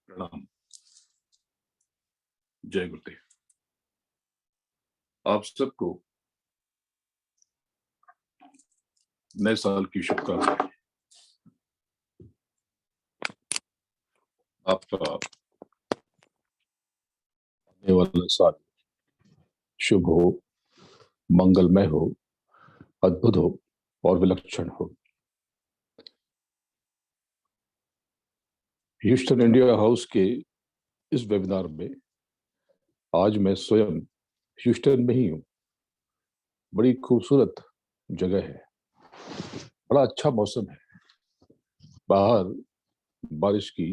प्रणाम। जय गुरुदेव। आप सबको नए साल की शुभकामनाएं। आपका आने वाला साल शुभ हो, मंगलमय हो, अद्भुत हो और विलक्षण हो। ह्यूस्टन इंडिया हाउस के इस वेबिनार में आज मैं स्वयं ह्यूस्टन में ही हूँ। बड़ी खूबसूरत जगह है, बड़ा अच्छा मौसम है। बाहर बारिश की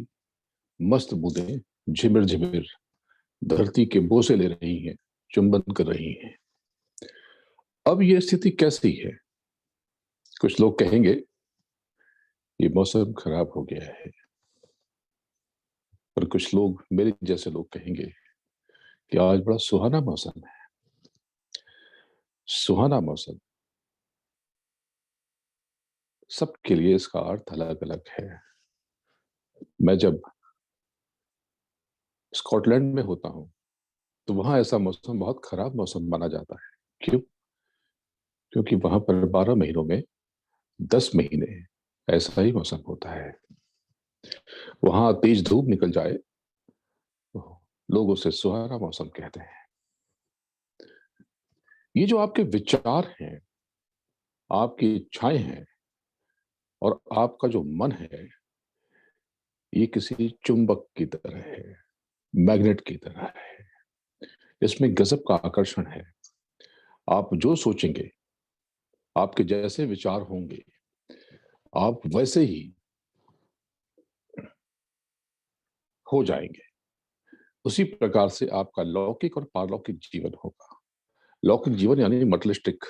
मस्त बूंदें झिमिर झिमिर धरती के बोसे ले रही हैं, चुंबन कर रही हैं। अब ये स्थिति कैसी है? कुछ लोग कहेंगे ये मौसम खराब हो गया है, पर कुछ लोग, मेरे जैसे लोग, कहेंगे कि आज बड़ा सुहाना मौसम है। सुहाना मौसम, सबके लिए इसका अर्थ अलग अलग है। मैं जब स्कॉटलैंड में होता हूं तो वहां ऐसा मौसम बहुत खराब मौसम माना जाता है। क्यों? क्योंकि वहां पर 12 महीनों में 10 महीने ऐसा ही मौसम होता है। वहां तेज धूप निकल जाए तो लोग उसे सुहाना मौसम कहते हैं। ये जो आपके विचार हैं, आपकी इच्छाएं हैं और आपका जो मन है, ये किसी चुंबक की तरह है, मैग्नेट की तरह है। इसमें गजब का आकर्षण है। आप जो सोचेंगे, आपके जैसे विचार होंगे, आप वैसे ही हो जाएंगे। उसी प्रकार से आपका लौकिक और पारलौकिक जीवन होगा। लौकिक जीवन यानी मटेरियलिस्टिक,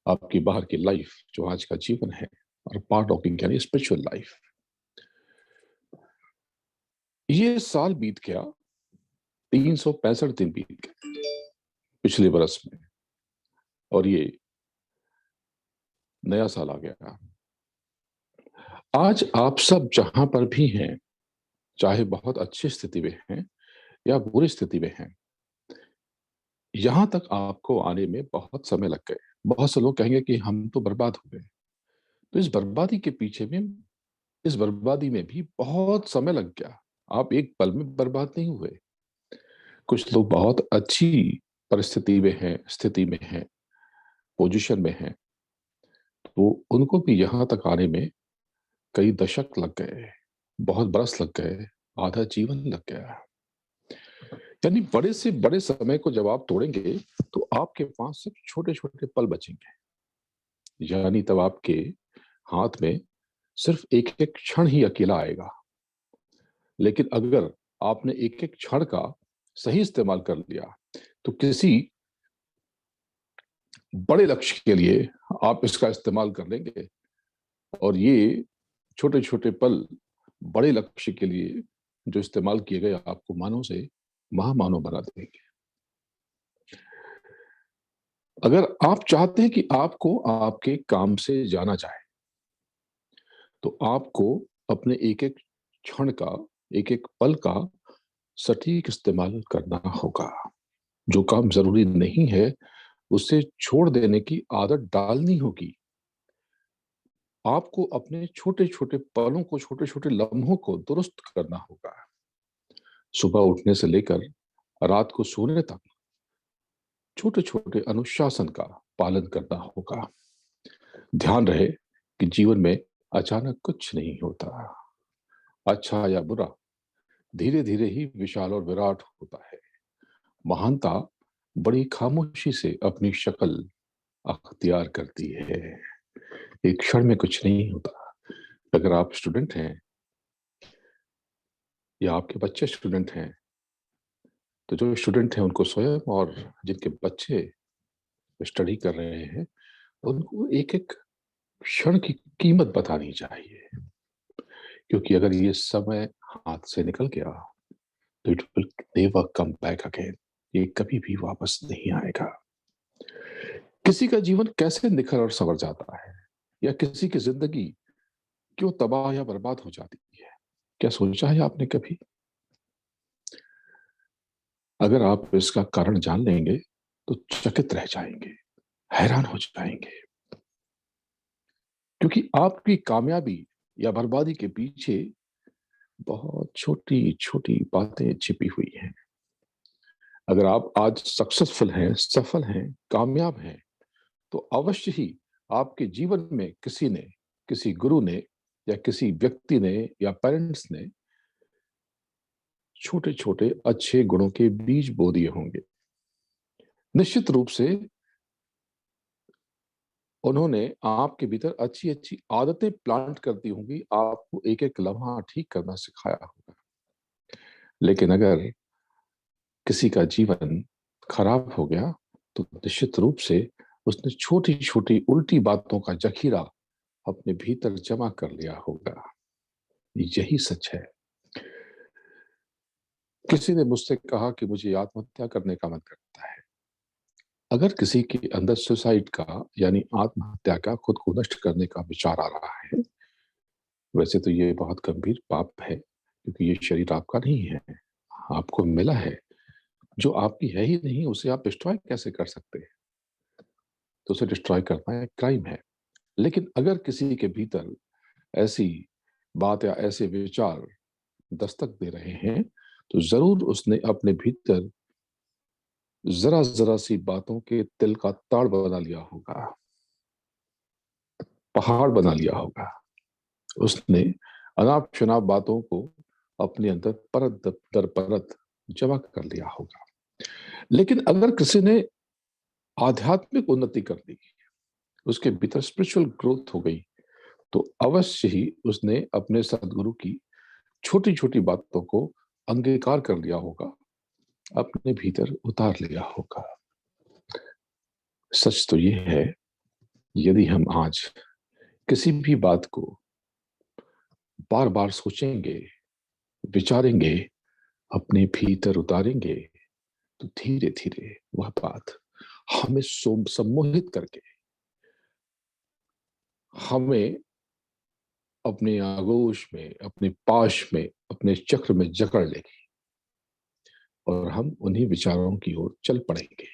आपकी बाहर की लाइफ जो आज का जीवन है, और पारलौकिक यानी स्पिरिचुअल लाइफ। ये साल बीत गया, 365 दिन बीत गए पिछले बरस में, और ये नया साल आ गया। आज आप सब जहां पर भी हैं, चाहे बहुत अच्छी स्थिति में हैं या बुरी स्थिति में हैं, यहां तक आपको आने में बहुत समय लग गए। बहुत से लोग कहेंगे कि हम तो बर्बाद हो गए। तो इस बर्बादी के पीछे में, इस बर्बादी में भी बहुत समय लग गया। आप एक पल में बर्बाद नहीं हुए। कुछ लोग बहुत अच्छी परिस्थिति में हैं, स्थिति में हैं, पोजीशन में हैं, तो उनको भी यहां तक आने में कई दशक लग गए, बहुत बरस लग गए, आधा जीवन लग गया। यानी बड़े से बड़े समय को जब आप तोड़ेंगे तो आपके पास सिर्फ छोटे छोटे पल बचेंगे। यानी तब आपके हाथ में सिर्फ एक एक क्षण ही अकेला आएगा। लेकिन अगर आपने एक एक क्षण का सही इस्तेमाल कर लिया तो किसी बड़े लक्ष्य के लिए आप इसका इस्तेमाल कर लेंगे, और ये छोटे छोटे पल बड़े लक्ष्य के लिए जो इस्तेमाल किए गए आपको मानव से महामानव बना देंगे। अगर आप चाहते हैं कि आपको आपके काम से जाना जाए, तो आपको अपने एक एक क्षण का, एक एक पल का सटीक इस्तेमाल करना होगा। जो काम जरूरी नहीं है उसे छोड़ देने की आदत डालनी होगी। आपको अपने छोटे छोटे पलों को, छोटे छोटे लम्हों को दुरुस्त करना होगा। सुबह उठने से लेकर रात को सोने तक छोटे छोटे अनुशासन का पालन करना होगा। ध्यान रहे कि जीवन में अचानक कुछ नहीं होता। अच्छा या बुरा धीरे धीरे ही विशाल और विराट होता है। महानता बड़ी खामोशी से अपनी शक्ल अख्तियार करती है। एक क्षण में कुछ नहीं होता। अगर आप स्टूडेंट हैं या आपके बच्चे स्टूडेंट हैं, तो जो स्टूडेंट हैं उनको स्वयं, और जिनके बच्चे स्टडी कर रहे हैं, उनको एक एक क्षण की कीमत बतानी चाहिए। क्योंकि अगर ये समय हाथ से निकल गया तो it will never come back again. ये कभी भी वापस नहीं आएगा। किसी का जीवन कैसे निखर और संवर जाता है, या किसी की जिंदगी क्यों तबाह या बर्बाद हो जाती है, क्या सोचा है आपने कभी? अगर आप इसका कारण जान लेंगे तो चकित रह जाएंगे, हैरान हो जाएंगे, क्योंकि आपकी कामयाबी या बर्बादी के पीछे बहुत छोटी छोटी बातें छिपी हुई हैं। अगर आप आज सक्सेसफुल हैं, सफल हैं, कामयाब हैं, तो अवश्य ही आपके जीवन में किसी ने, किसी गुरु ने या किसी व्यक्ति ने या पेरेंट्स ने छोटे छोटे अच्छे गुणों के बीज बो दिए होंगे। निश्चित रूप से उन्होंने आपके भीतर अच्छी अच्छी आदतें प्लांट कर दी होंगी, आपको एक एक लम्हा ठीक करना सिखाया होगा। लेकिन अगर किसी का जीवन खराब हो गया तो निश्चित रूप से उसने छोटी छोटी उल्टी बातों का जखीरा अपने भीतर जमा कर लिया होगा। यही सच है। किसी ने मुझसे कहा कि मुझे आत्महत्या करने का मन करता है। अगर किसी के अंदर सुसाइड का यानी आत्महत्या का, खुद को नष्ट करने का विचार आ रहा है, वैसे तो ये बहुत गंभीर पाप है, क्योंकि ये शरीर आपका नहीं है, आपको मिला है। जो आपकी है ही नहीं उसे आप डिस्ट्रॉय कैसे कर सकते हैं? तो उसे डिस्ट्रॉय करना एक क्राइम है। लेकिन अगर किसी के भीतर ऐसी बात या ऐसे विचार दस्तक दे रहे हैं, तो जरूर उसने अपने भीतर जरा जरा सी बातों के तिल का ताड़ बना लिया होगा, पहाड़ बना लिया होगा। उसने अनाप शनाप बातों को अपने अंदर परत दर परत जमा कर लिया होगा। लेकिन अगर किसी ने आध्यात्मिक उन्नति कर ली, उसके भीतर स्पिरिचुअल ग्रोथ हो गई, तो अवश्य ही उसने अपने सदगुरु की छोटी छोटी बातों को अंगीकार कर लिया होगा, अपने भीतर उतार लिया होगा। सच तो ये है, यदि हम आज किसी भी बात को बार बार सोचेंगे, विचारेंगे, अपने भीतर उतारेंगे, तो धीरे धीरे वह बात हमें सम्मोहित करके हमें अपने आगोश में, अपने पाश में, अपने चक्र में जकड़ लेगी और हम उन्हीं विचारों की ओर चल पड़ेंगे।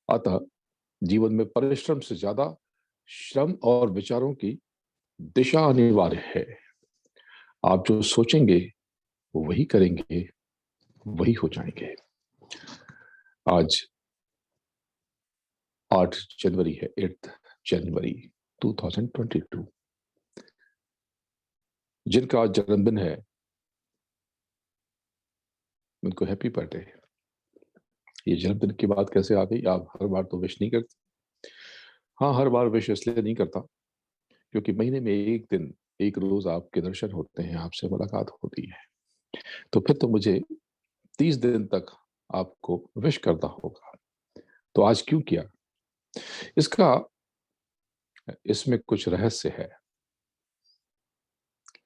अतः जीवन में परिश्रम से ज्यादा श्रम और विचारों की दिशा अनिवार्य है। आप जो सोचेंगे वही करेंगे, वही हो जाएंगे। आज 8 जनवरी है, 8 जनवरी 2022। जिनका आज जन्मदिन है उनको हैप्पी बर्थडे। ये जन्मदिन की बात कैसे आ गई? आप हर बार तो विश नहीं करते। हाँ, हर बार विश इसलिए नहीं करता क्योंकि महीने में एक दिन, एक रोज आपके दर्शन होते हैं, आपसे मुलाकात होती है, तो फिर तो मुझे 30 दिन तक आपको विश करना होगा। तो आज क्यों किया? इसका इसमें कुछ रहस्य है,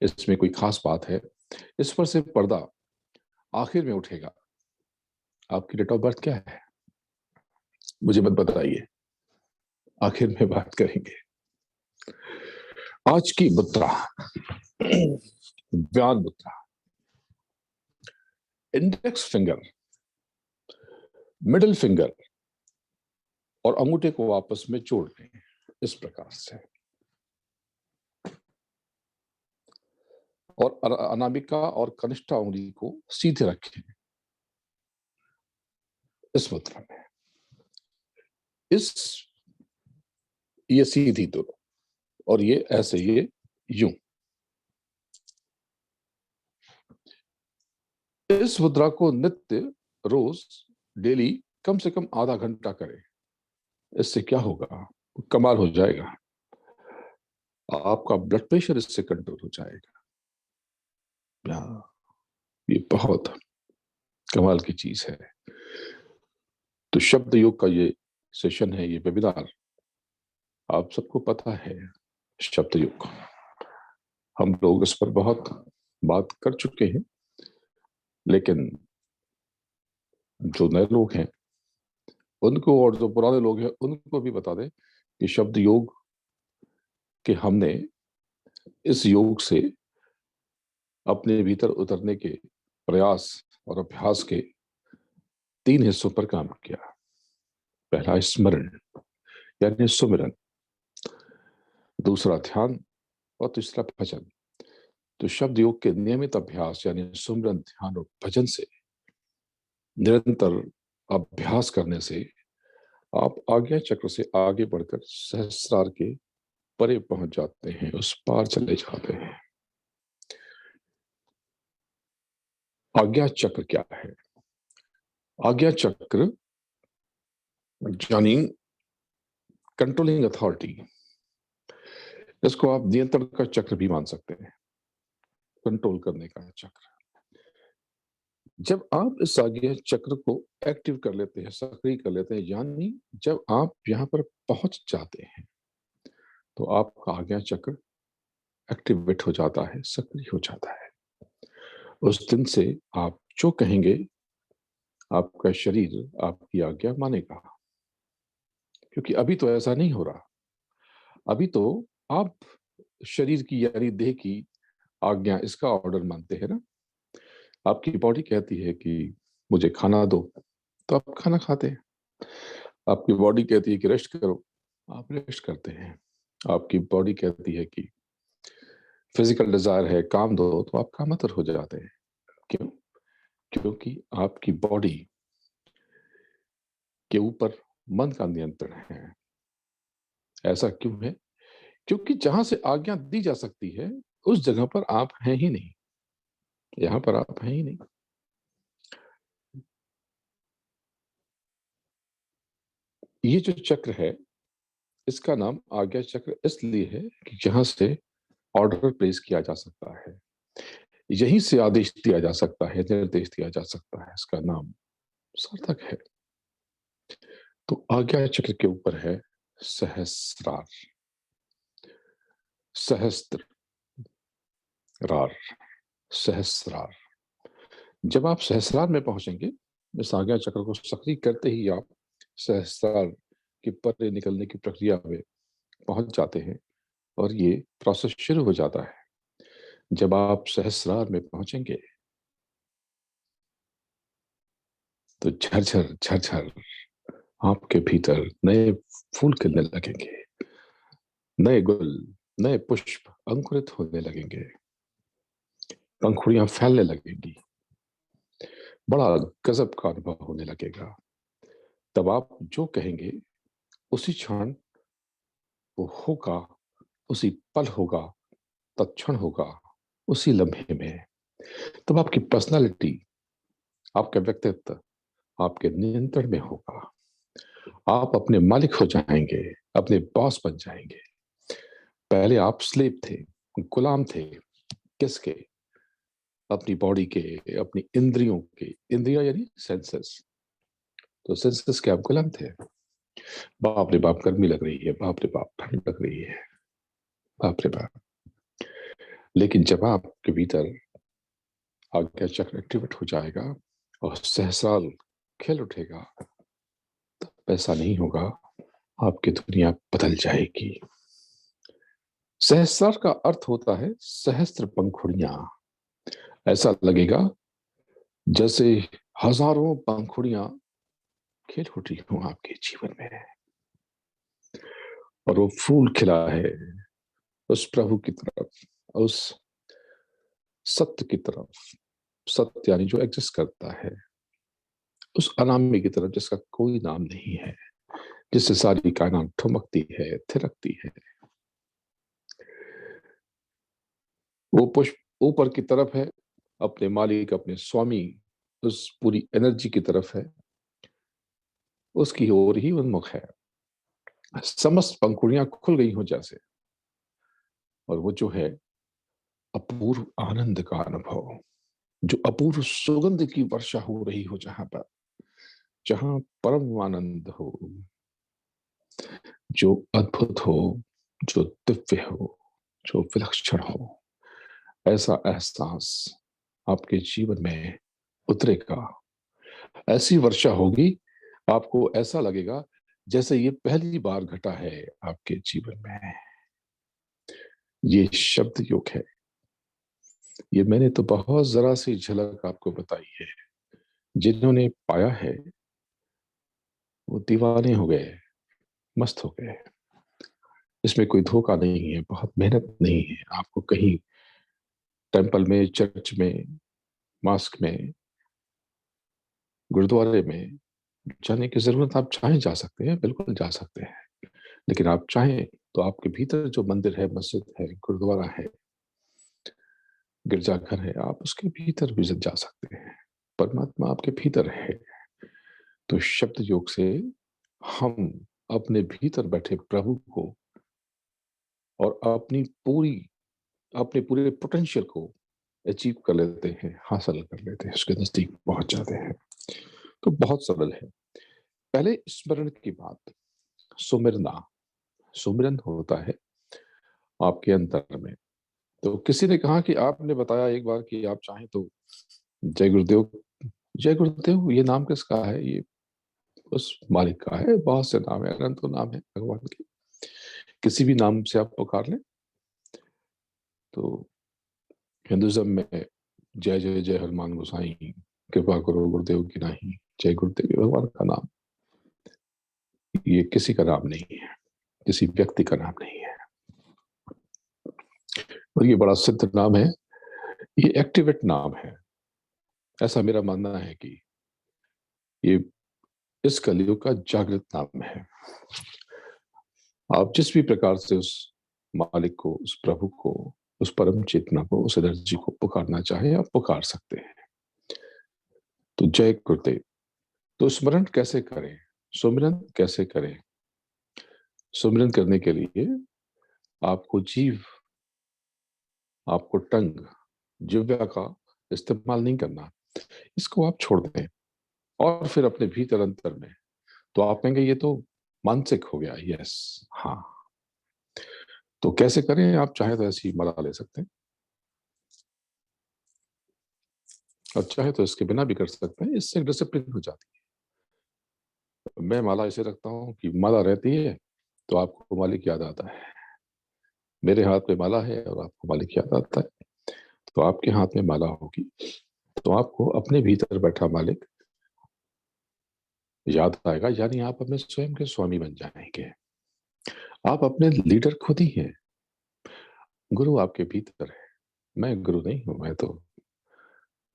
इसमें कोई खास बात है। इस पर से पर्दा आखिर में उठेगा। आपकी डेट ऑफ बर्थ क्या है? मुझे मत बताइए, आखिर में बात करेंगे। आज की मुद्रा व्यान मुद्रा। इंडेक्स फिंगर, मिडिल फिंगर और अंगूठे को आपस में जोड़ लें इस प्रकार से, और अनामिका और कनिष्ठा उंगली को सीधे रखें इस मुद्रा में। इस ये सीधी दोनों, और ये ऐसे, ये यूं। इस मुद्रा को नित्य, रोज, डेली कम से कम आधा घंटा करें। इससे क्या होगा? कमाल हो जाएगा। आपका ब्लड प्रेशर इससे कंट्रोल हो जाएगा। ये बहुत कमाल की चीज है। तो शब्द योग का ये सेशन है, ये वेबिनार, आप सबको पता है शब्द योग। हम लोग इस पर बहुत बात कर चुके हैं, लेकिन जो नए लोग हैं उनको, और जो पुराने लोग हैं उनको भी बता दें कि शब्द योग, कि हमने इस योग से अपने भीतर उतरने के प्रयास और अभ्यास के 3 हिस्सों पर काम किया। पहला स्मरण यानी सुमिरन, दूसरा ध्यान और तीसरा भजन। तो शब्द योग के नियमित अभ्यास यानी सुमिरन, ध्यान और भजन से निरंतर अभ्यास करने से आप आज्ञा चक्र से आगे बढ़कर सहस्रार के परे पहुंच जाते हैं, उस पार चले जाते हैं। आज्ञा चक्र क्या है? आज्ञा चक्र यानी कंट्रोलिंग अथॉरिटी, इसको आप नियंत्रण का चक्र भी मान सकते हैं, कंट्रोल करने का चक्र। जब आप इस आज्ञा चक्र को एक्टिव कर लेते हैं, सक्रिय कर लेते हैं, यानी जब आप यहां पर पहुंच जाते हैं तो आपका आज्ञा चक्र एक्टिवेट हो जाता है, सक्रिय हो जाता है। उस दिन से आप जो कहेंगे आपका शरीर आपकी आज्ञा मानेगा, क्योंकि अभी तो ऐसा नहीं हो रहा। अभी तो आप शरीर की यानी देह की आज्ञा, इसका ऑर्डर मानते हैं ना। आपकी बॉडी कहती है कि मुझे खाना दो, तो आप खाना खाते हैं। आपकी बॉडी कहती है कि रेस्ट करो, आप रेस्ट करते हैं। आपकी बॉडी कहती है कि फिजिकल डिजायर है, काम दो, तो आप कामातुर हो जाते हैं। क्यों? क्योंकि आपकी बॉडी के ऊपर मन का नियंत्रण है। ऐसा क्यों है? क्योंकि जहां से आज्ञा दी जा सकती है उस जगह पर आप हैं ही नहीं, यहां पर आप हैं ही नहीं। ये जो चक्र है, इसका नाम आज्ञा चक्र इसलिए है कि जहां से ऑर्डर प्लेस किया जा सकता है, यहीं से आदेश दिया जा सकता है, निर्देश दिया जा सकता है। इसका नाम सार्थक है। तो आज्ञा चक्र के ऊपर है सहस्रार, सहस्त्र रार, सहस्रार। जब आप सहस्रार में पहुंचेंगे, इस आज्ञा चक्र को सक्रिय करते ही आप सहस्रार के परे निकलने की प्रक्रिया में पहुंच जाते हैं और ये प्रोसेस शुरू हो जाता है। जब आप सहस्रार में पहुंचेंगे तो झरझर झरझर आपके भीतर नए फूल खिलने लगेंगे, नए गुल, नए पुष्प अंकुरित होने लगेंगे, पंखुड़ियां फैलने लगेंगी, बड़ा गजब का अनुभव होने लगेगा। तब आप जो कहेंगे उसी क्षण वो होगा, उसी पल होगा, तत्क्षण होगा, उसी लम्हे में। तब आपकी पर्सनालिटी, आपका व्यक्तित्व आपके नियंत्रण में होगा। आप अपने मालिक हो जाएंगे, अपने बॉस बन जाएंगे। पहले आप स्लेव थे, गुलाम थे। किसके? अपनी बॉडी के, अपनी इंद्रियों के। इंद्रिया यानी सेंसेस। तो सेंसेस के आप गुलाम थे। बाप रे बाप गर्मी लग रही है, बाप रे बाप ठंड लग रही है, बाप रे बाप। लेकिन जब आपके भीतर आज्ञा चक्र एक्टिवेट हो जाएगा और सहस्राल खिल उठेगा, तब ऐसा नहीं होगा, आपकी दुनिया बदल जाएगी। सहस्रार का अर्थ होता है सहस्त्र पंखुड़ियां। ऐसा लगेगा जैसे हजारों पंखुड़ियां खिल उठी हों आपके जीवन में, और वो फूल खिला है उस प्रभु की तरफ, उस सत्य की तरफ। सत्य यानी जो एग्जिस्ट करता है, उस अनामी की तरफ जिसका कोई नाम नहीं है, जिससे सारी कायनात ठुमकती है, थिरकती है। वो पुष्प ऊपर की तरफ है, अपने मालिक, अपने स्वामी, उस पूरी एनर्जी की तरफ है, उसकी ओर ही उन्मुख है। समस्त पंखुड़ियां खुल गई हो जैसे, और वो जो है अपूर्व आनंद का अनुभव, जो अपूर्व सुगंध की वर्षा हो रही हो, जहां पर, जहां परम आनंद हो, जो अद्भुत हो, जो दिव्य हो, जो विलक्षण हो, ऐसा एहसास आपके जीवन में उतरेगा। ऐसी वर्षा होगी, आपको ऐसा लगेगा जैसे ये पहली बार घटा है आपके जीवन में। ये शब्द योग है। ये मैंने तो बहुत ज़रा सी झलक आपको बताई है। जिन्होंने पाया है, वो दीवाने हो गए, मस्त हो गए। इसमें कोई धोखा नहीं है, बहुत मेहनत नहीं है। आपको कहीं टेंपल में, चर्च में, मॉस्क में, गुरुद्वारे में जाने की ज़रूरत, आप चाहें जा सकते हैं, बिल्कुल जा सकते हैं। लेकिन आप चाहें तो आपके भीतर जो मंदिर है, मस्जिद है, गुरुद्वारा है, गिरजाघर है, आप उसके भीतर भी जा सकते हैं। परमात्मा आपके भीतर है। तो शब्द योग से हम अपने भीतर बैठे प्रभु को और अपने पूरे पोटेंशियल को अचीव कर लेते हैं, हासिल कर लेते हैं, उसके नजदीक पहुंच जाते हैं। तो बहुत सरल है। पहले स्मरण की बात, सुमिरना। सुमिरन होता है आपके अंतर में। तो किसी ने कहा कि आपने बताया एक बार कि आप चाहें तो जय गुरुदेव। जय गुरुदेव ये नाम किसका है? ये उस मालिक का है। बहुत से नाम है, अनंत नाम है भगवान के। किसी भी नाम से आप पुकार लें। तो हिंदुज्म में जय जय जय हनुमान गोसाई, कृपा करो गुरुदेव की नाही, जय गुरुदेव ये भगवान का नाम। ये किसी का नाम नहीं है, किसी व्यक्ति का नाम नहीं है, और ये बड़ा सिद्ध नाम है। ये एक्टिवेट नाम है। ऐसा मेरा मानना है कि ये इस कलयुग का जागृत नाम है। आप जिस भी प्रकार से उस मालिक को, उस प्रभु को, उस परम चेतना को, उस एनर्जी को पुकारना चाहे, आप पुकार सकते हैं। तो जय गुरुदेव। तो स्मरण कैसे करें, सुमिरन कैसे करें? सुमिरन करने के लिए आपको जीव, आपको टंग, जिह्वा का इस्तेमाल नहीं करना। इसको आप छोड़ दें और फिर अपने भीतर अंतर में। तो आप कहेंगे ये तो मानसिक हो गया। यस, हाँ। तो कैसे करें? आप चाहे तो ऐसी माला ले सकते हैं, और चाहे तो इसके बिना भी कर सकते हैं। इससे डिसिप्लिन हो जाती है। मैं माला ऐसे रखता हूँ कि माला रहती है तो आपको मालिक याद आता है। मेरे हाथ में माला है और आपको मालिक याद आता है। तो आपके हाथ में माला होगी तो आपको अपने भीतर बैठा मालिक याद आएगा, यानी आप अपने स्वयं के स्वामी बन जाएंगे। आप अपने लीडर खुद ही हैं। गुरु आपके भीतर है। मैं गुरु नहीं हूं, मैं तो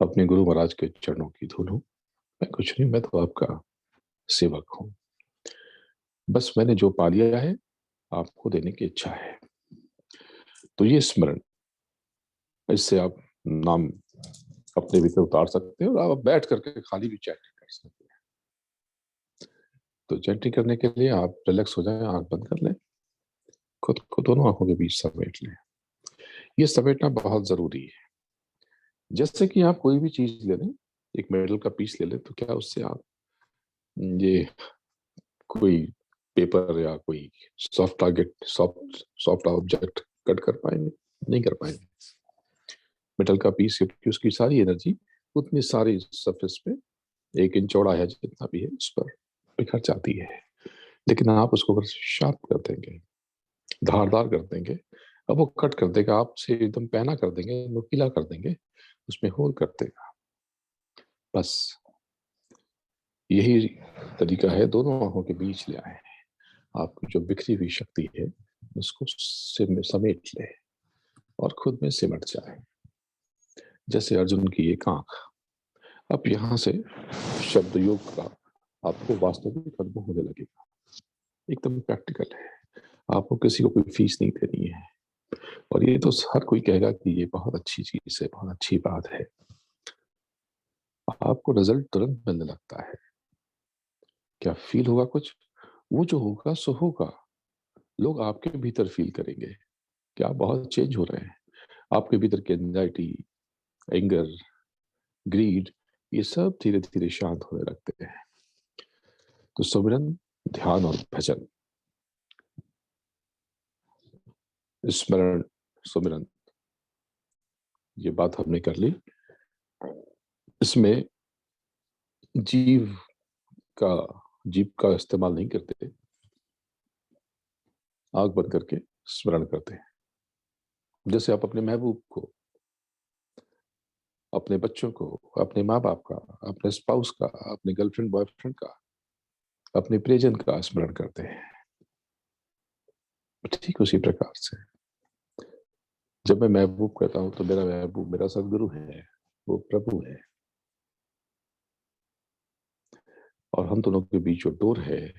अपने गुरु महाराज के चरणों की धूल हूं। मैं कुछ नहीं, मैं तो आपका सेवक हूं। बस मैंने जो पा लिया है, आपको देने की इच्छा है। तो ये स्मरण, इससे आप नाम अपने भीतर उतार सकते हैं, और आप बैठ करके खाली भी चैटिंग कर सकते हैं। तो चैटिंग करने के लिए आप रिलैक्स हो जाएं, आंख बंद कर लें, खुद को दोनों आंखों के बीच समेट लें। ये समेटना बहुत जरूरी है। जैसे कि आप कोई भी चीज ले लें, एक मेटल का पीस ले लें, तो क्या उससे आप ये कोई पेपर या कोई soft target, soft object cut कर पाएंगे? नहीं कर पाएंगे। मेटल का पीस, क्योंकि उसकी सारी एनर्जी उतनी सारी सरफेस पे, 1 इंच चौड़ा है जितना भी है, उस पर बिखर जाती है। लेकिन आप उसको अगर शार्प कर देंगे, धारदार कर देंगे, अब वो कट कर देगा, आपसे एकदम पैना कर देंगे, नुकीला कर देंगे, उसमें होल कर देगा। बस यही तरीका है, दोनों आंखों के बीच ले आए। आपकी जो बिखरी हुई शक्ति है, उसको समेट ले और खुद में सिमट जाए। जैसे अर्जुन की एक आंख। अब यहाँ से शब्द योग का आपको वास्तविक अनुभव होने लगेगा। एकदम प्रैक्टिकल है। आपको किसी को कोई फीस नहीं देनी है, और ये तो हर कोई कहेगा कि ये बहुत अच्छी चीज है, बहुत अच्छी बात है। आपको रिजल्ट तुरंत मिलने लगता है। क्या फील होगा कुछ? वो जो होगा सो होगा। लोग आपके भीतर फील करेंगे कि आप बहुत चेंज हो रहे हैं। आपके भीतर की एंजाइटी, एंगर, ग्रीड, ये सब धीरे धीरे शांत होने लगते हैं। तो सुमिरन, ध्यान और भजन, स्मरण, सुमिरन, ये बात हमने कर ली। इसमें जीव का जीव का इस्तेमाल नहीं करते, आंख बंद करके स्मरण करते हैं। जैसे आप अपने महबूब को अपने बच्चों को, अपने माँ-बाप का, अपने स्पाउस का, अपने गर्लफ्रेंड बॉयफ्रेंड का, अपने प्रियजन का स्मरण करते हैं। ठीक उसी प्रकार से जब मैं महबूब कहता हूँ तो मेरा महबूब मेरा सदगुरु है, वो प्रभु है। और हम दोनों के बीच जो डोर है,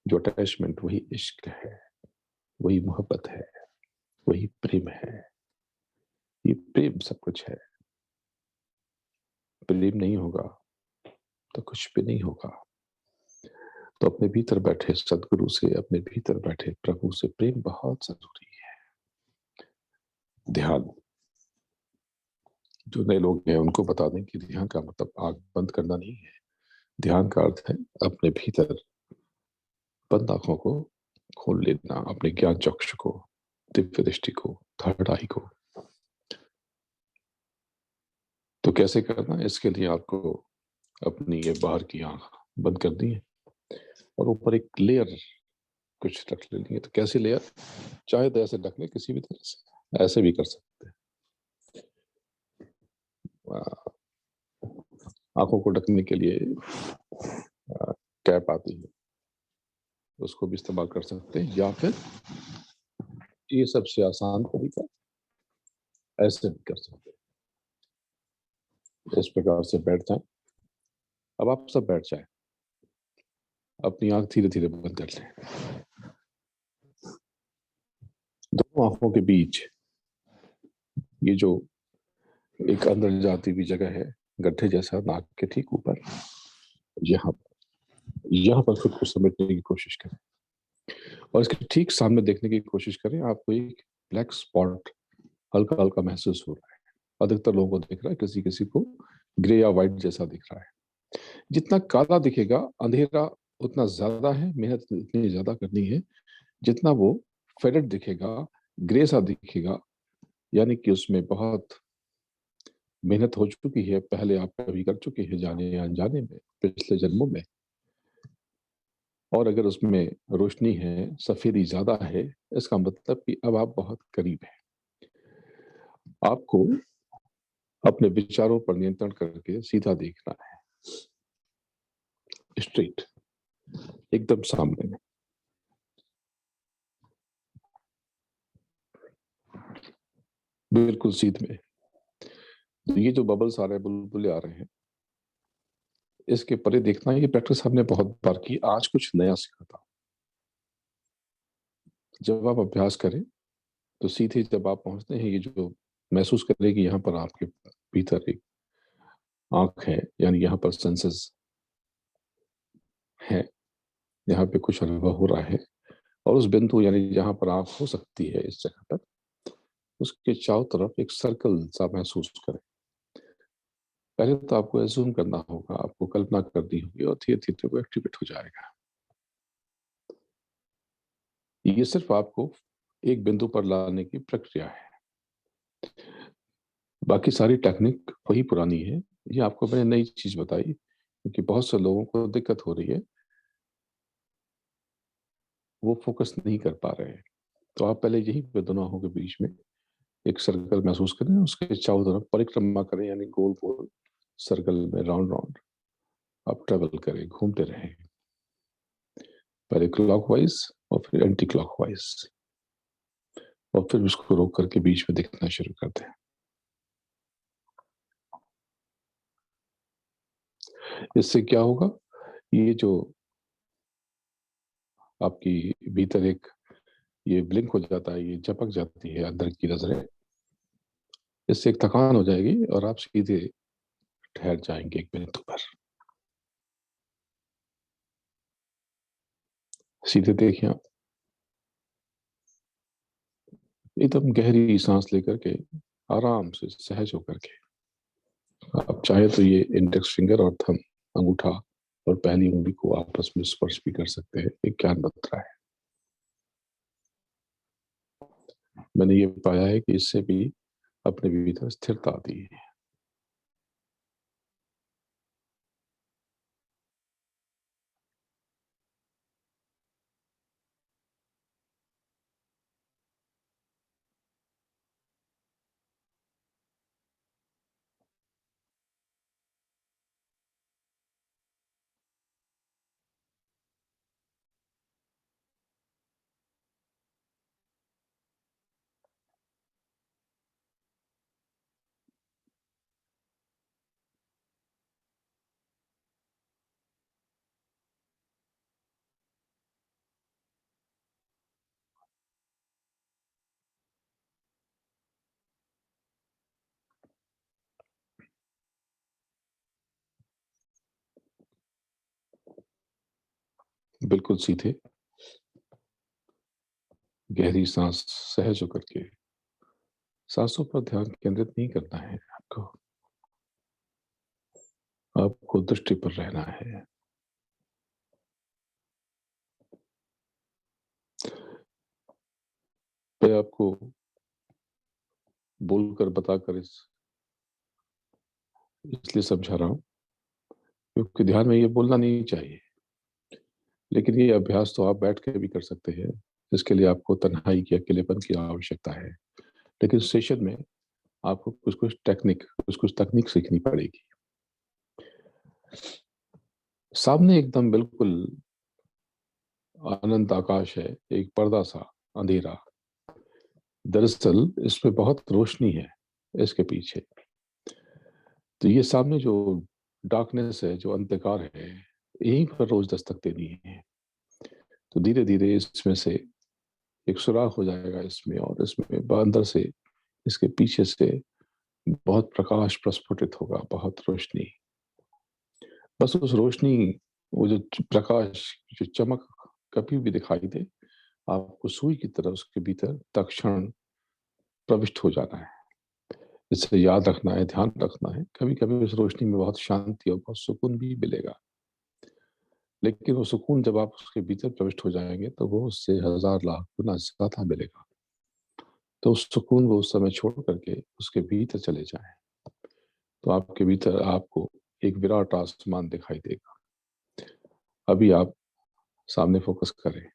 जो अटैचमेंट, वही इश्क है, वही मोहब्बत है, वही प्रेम है। ये प्रेम सब कुछ है। प्रेम नहीं होगा तो कुछ भी नहीं होगा। तो अपने भीतर बैठे सदगुरु से, अपने भीतर बैठे प्रभु से प्रेम बहुत जरूरी है। ध्यान, जो नए लोग हैं उनको बता दें कि ध्यान का मतलब आंख बंद करना नहीं है। ध्यान का अर्थ है अपने भीतर बंद आंखों को खोल लेना, अपने ज्ञान चक्षु को, दिव्य दृष्टि को, थर्ड आई को। तो कैसे करना है? इसके लिए आपको अपनी ये बाहर की आंख बंद करनी है और ऊपर एक लेयर कुछ रख लेनी है। तो कैसी लेयर? चाहे तो ऐसे ढक ले किसी भी तरह से, ऐसे भी कर सकते हैं। आंखों को ढकने के लिए कैप आती है, उसको भी इस्तेमाल कर सकते हैं, या फिर ये सबसे आसान तरीका ऐसे भी कर सकते हैं। इस प्रकार से बैठ जाए। अब आप सब बैठ जाए, अपनी आंख धीरे धीरे बंद कर लें। दोनों आंखों के बीच ये जो एक अंदर जाती हुई जगह है, गड्ढे जैसा नाक के ठीक ऊपर, यहाँ यहाँ पर खुद को समेटने की कोशिश करें और इसके ठीक सामने देखने की कोशिश करें। आपको एक ब्लैक स्पॉट हल्का हल्का महसूस हो रहा है। अधिकतर लोगों को दिख रहा है, किसी किसी को ग्रे या व्हाइट जैसा दिख रहा है। जितना काला दिखेगा, अंधेरा उतना ज्यादा है, मेहनत इतनी ज्यादा करनी है। जितना वो फेडेड दिखेगा, ग्रे सा दिखेगा, यानी कि उसमें बहुत मेहनत हो चुकी है, पहले आप कभी कर चुके हैं जाने या अनजाने में, पिछले जन्मों में। और अगर उसमें रोशनी है, सफेदी ज्यादा है, इसका मतलब कि अब आप बहुत करीब हैं। आपको अपने विचारों पर नियंत्रण करके सीधा देखना है, स्ट्रेट, एकदम सामने में। बिल्कुल सीधे में। ये जो बबल्स आ रहे हैं, बुलबुले आ रहे हैं, इसके परे देखना है। ये प्रैक्टिस हमने बहुत बार की, आज कुछ नया सीखा था। जब आप अभ्यास करें तो सीधे जब आप पहुंचते हैं, ये जो महसूस करें कि यहाँ पर आपके भीतर एक आंख है, यानी यहाँ पर सेंसेस है, यहाँ पे कुछ अनुभव हो रहा है। और उस बिंदु यानी जहाँ पर आंख हो सकती है, इस जगह पर, उसके चारों तरफ एक सर्कल सा महसूस करें। पहले तो आपको एज्यूम करना होगा, आपको कल्पना करनी होगी, और धीरे धीरे वो एक्टिवेट हो जाएगा। ये सिर्फ आपको एक बिंदु पर लाने की प्रक्रिया है। बाकी सारी टेक्निक वही पुरानी है। ये आपको मैंने नई चीज बताई क्योंकि बहुत से लोगों को दिक्कत हो रही है, वो फोकस नहीं कर पा रहे हैं। तो आप पहले यही पे दोनों आंखों के बीच में एक सर्कल महसूस करें, उसके चारों तरफ परिक्रमा करें, यानी गोल गोल सर्कल में राउंड राउंड आप ट्रेवल करें, घूमते रहें, पहले क्लॉकवाइज और फिर एंटी क्लॉकवाइज, और फिर उसको रोक करके बीच में दिखना शुरू कर दें। इससे क्या होगा? ये जो आपकी भीतर एक ये ब्लिंक हो जाता है, ये झपक जाती है अंदर की नजरें, इससे एक थकान हो जाएगी और आप सीधे ठहर जाएंगे एक बिंदु पर। सीधे देखिए आप, एकदम गहरी सांस लेकर के, आराम से सहज होकर के। आप चाहे तो ये इंडेक्स फिंगर और थंब, अंगूठा और पहली उंगली को आपस में स्पर्श भी कर सकते हैं। एक ज्ञान मंत्र है। मैंने ये पाया है कि इससे भी अपने भीतर स्थिरता आती है। बिल्कुल सीधे, गहरी साँस सहज होकर के साँसों पर ध्यान केंद्रित नहीं करना है आपको। आपको दृष्टि पर रहना है। मैं आपको बोलकर बताकर इसलिए समझा रहा हूँ, क्योंकि ध्यान में ये बोलना नहीं चाहिए। लेकिन ये अभ्यास तो आप बैठ के भी कर सकते हैं। इसके लिए आपको तन्हाई की, अकेलेपन की आवश्यकता है। लेकिन सेशन में आपको कुछ-कुछ तकनीक सीखनी पड़ेगी। सामने एकदम बिल्कुल अनंत आकाश है, एक पर्दा-सा अंधेरा। दरअसल इसमें बहुत रोशनी है इसके पीछे। तो ये सामने जो डार्कनेस है, जो अंधकार है, यहीं पर रोज़ दस्तक देनी है। तो धीरे-धीरे इसमें से एक सुराख हो जाएगा इसमें, और इसमें अंदर से, इसके पीछे से बहुत प्रकाश प्रस्फुटित होगा, बहुत रोशनी। बस उस रोशनी, वो जो प्रकाश, जो चमक कभी भी दिखाई दे, आपको सुई की तरह उसके भीतर तत्क्षण प्रविष्ट हो जाना है। इसे याद रखना है, ध्यान रखना है। कभी-कभी उस रोशनी में बहुत शांति और बहुत सुकून भी मिलेगा। लेकिन वो सुकून जब आप उसके भीतर प्रविष्ट हो जाएँगे, तो वो उससे हज़ार लाख गुना ज़्यादा मिलेगा। तो उस सुकून को उस समय छोड़ कर के उसके भीतर चले जाएँ, तो आपके भीतर आपको एक विराट आसमान दिखाई देगा। अभी आप सामने फ़ोकस करें।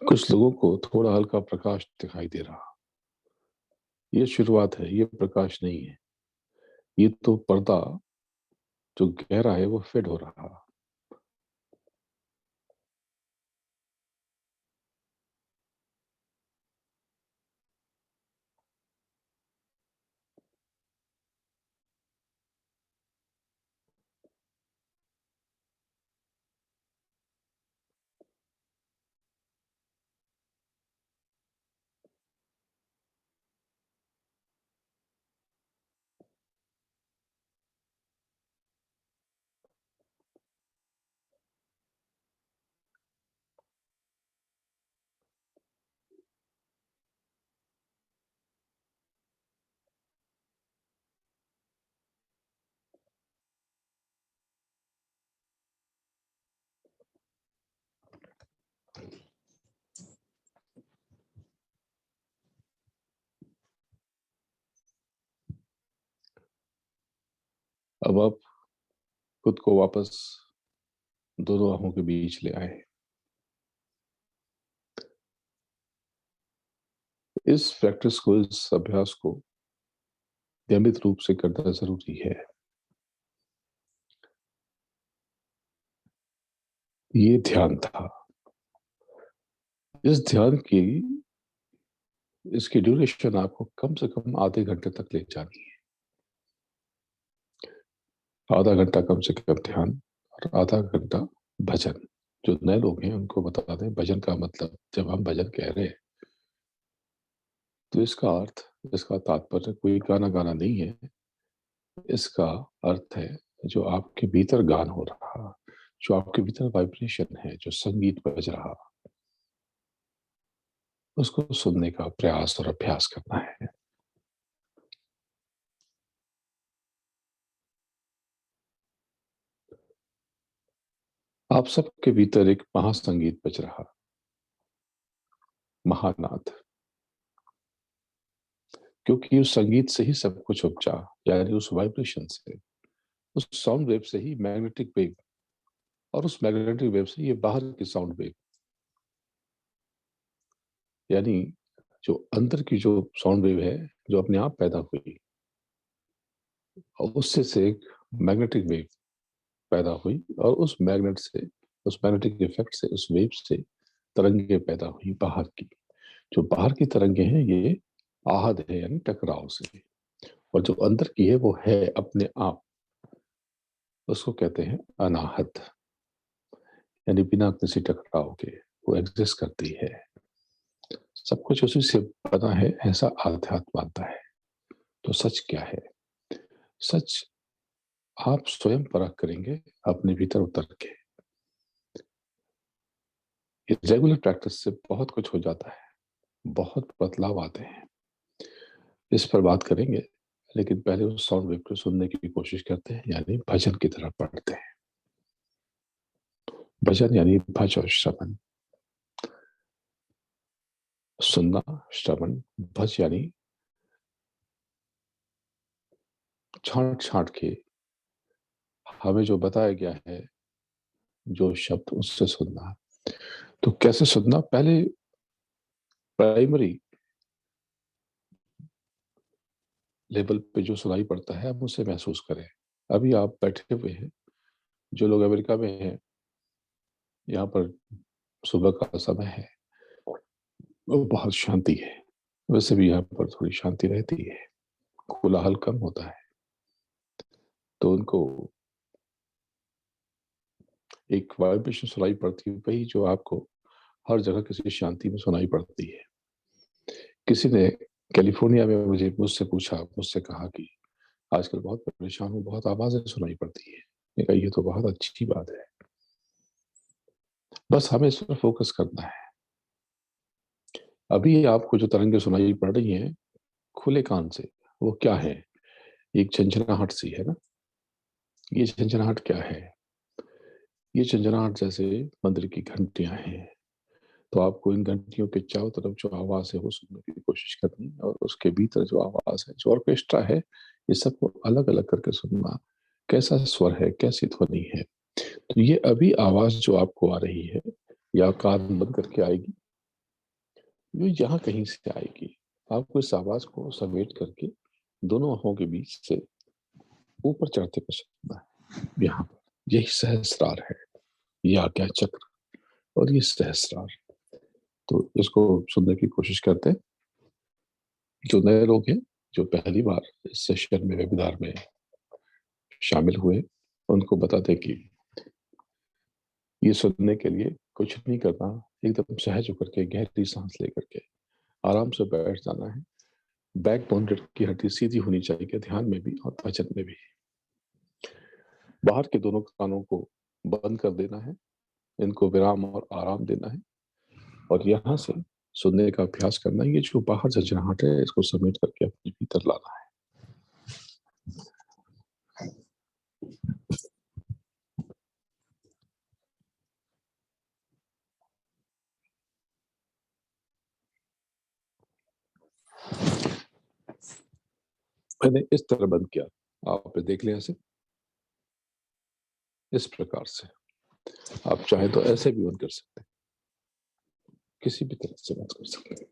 कुछ लोगों को थोड़ा हल्का प्रकाश दिखाई दे रहा। ये शुरुआत है, ये प्रकाश नहीं है। ये तो पर्दा जो गहरा है वो फ़ेड हो रहा। अब आप खुद को वापस दोनों आँखों के बीच ले आए। इस प्रैक्टिस को, इस अभ्यास को नियमित रूप से करना ज़रूरी है। ये ध्यान था। इस ध्यान की, इसकी ड्यूरेशन आपको कम से कम आधे घंटे तक ले जानी है। आधा घंटा कम से कम ध्यान और आधा घंटा भजन। जो नए लोग हैं उनको बता दें, भजन का मतलब, जब हम भजन कह रहे हैं, तो इसका तात्पर्य कोई गाना गाना नहीं है। इसका अर्थ है जो आपके भीतर गान हो रहा, जो आपके भीतर वाइब्रेशन है, जो संगीत बज रहा, उसको सुनने का प्रयास और अभ्यास करना है। आप सबके भीतर एक महासंगीत बज रहा, महानाद, क्योंकि उस संगीत से ही सब कुछ उपजा, यानी उस वाइब्रेशन से, उस साउंड वेव से ही मैग्नेटिक वेव, और उस मैग्नेटिक वेव से ये बाहर की साउंड वेव, यानी जो अंदर की जो साउंड वेव है, जो अपने आप पैदा हुई, और उससे से एक मैग्नेटिक वेव पैदा हुई, और उस मैग्नेट से, उस मैग्नेटिक इफेक्ट से, उस वेव से तरंगे पैदा हुई बाहर की। जो बाहर की तरंगे हैं ये आहद है, यानी टकराव से, और जो अंदर की है वो है अपने आप, उसको कहते हैं अनाहत, यानी बिना किसी टकराव के वो एग्जिस्ट करती है। सब कुछ उसी से बना है, ऐसा आध्यात्म मानता है। तो सच क्या है? सच आप स्वयं परख करेंगे अपने भीतर उतर के। ये रेगुलर प्रैक्टिस से बहुत कुछ हो जाता है, बहुत बदलाव आते हैं। इस पर बात करेंगे, लेकिन पहले उस साउंड वेव को सुनने की कोशिश करते हैं, यानी भजन की तरफ पढ़ते हैं। भजन यानी भज और श्रवण, सुनना, श्रवण। भज यानी छांट छांट के हमें जो बताया गया है, जो शब्द, उससे सुनना। तो कैसे सुनना? पहले प्राइमरी लेवल पे जो सुनाई पड़ता है, हम उसे महसूस करें। अभी आप बैठे हुए हैं, जो लोग अमेरिका में हैं, यहाँ पर सुबह का समय है, वो बहुत शांति है। वैसे भी यहाँ पर थोड़ी शांति रहती है, कोलाहल कम होता है, तो उनको एक वाइब्रेशन सुनाई पड़ती है, वही जो आपको हर जगह किसी शांति में सुनाई पड़ती है। किसी ने कैलिफोर्निया में मुझसे पूछा, मुझसे कहा कि आजकल बहुत परेशान हूँ, बहुत आवाजें सुनाई पड़ती है। मैंने कहा ये तो बहुत अच्छी बात है, बस हमें इस पर फोकस करना है। अभी आपको जो तरंगे सुनाई पड़ रही हैं खुले कान से, वो क्या है? एक झंझनाहट सी है ना। ये झंझनाहट क्या है? ये झंझनाहट जैसे मंदिर की घंटियां हैं। तो आपको इन घंटियों के चारों तरफ जो आवाज है वो सुनने की कोशिश करनी है, और उसके भीतर जो आवाज है, जो ऑर्केस्ट्रा है, ये सबको अलग अलग करके सुनना। कैसा स्वर है, कैसी ध्वनि है। तो ये अभी आवाज जो आपको आ रही है, या कान बंद करके आएगी, ये यहाँ कहीं से आएगी। आपको इस आवाज को समेट करके दोनों आंखों के बीच से ऊपर चढ़ते हुए सुनना है। यहाँ पर यही सहस्रार है, ये आज्ञा चक्र, और ये सहस्रार। तो इसको सुनने की कोशिश करते हैं। जो नए लोग हैं, जो पहली बार इस सेशन में, वेबिनार में शामिल हुए, उनको बता दें कि ये सुनने के लिए कुछ नहीं करना, एकदम सहज होकर के गहरी सांस लेकर के आराम से बैठ जाना है। बैकबोन की हड्डी सीधी होनी चाहिए, ध्यान में भी और भजन में भी। बाहर के दोनों कानों को बंद कर देना है, इनको विराम और आराम देना है, और यहाँ से सुनने का अभ्यास करना है। ये जो बाहर झंझनाहट है, इसको समेट करके अपने भीतर लाना है। मैंने इस तरह बंद किया, आपने देख लिया इसे, इस प्रकार से। आप चाहे तो ऐसे भी बंद कर सकते हैं, किसी भी तरह से बंद कर सकते हैं।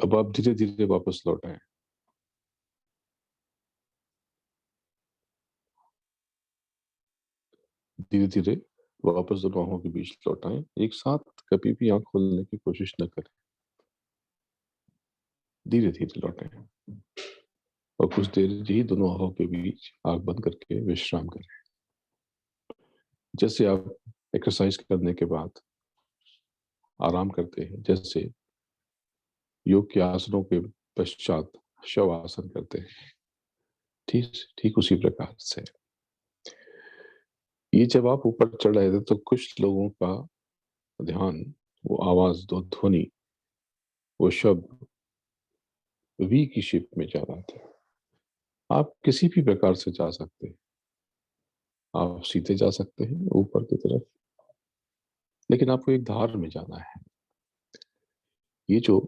अब आप धीरे-धीरे वापस लौट आएँ। धीरे-धीरे वापस दोनों आँखों के बीच लौट आएँ। एक साथ कभी भी आँख खोलने की कोशिश न करें। धीरे-धीरे लौटें और कुछ देर ही दोनों आँखों के बीच आँख बंद करके विश्राम करें। जैसे आप एक्सरसाइज करने के बाद आराम करते हैं, जैसे योग के आसनों के पश्चात शवासन करते हैं, ठीक ठीक उसी प्रकार से। ये जब आप ऊपर चढ़ रहे थे तो कुछ लोगों का ध्यान, वो आवाज़, वो ध्वनि, वो शब्द वी की शेप में जा रहा था। आप किसी भी प्रकार से जा सकते हैं। आप सीधे जा सकते हैं ऊपर की तरफ, लेकिन आपको एक धार में जाना है। ये जो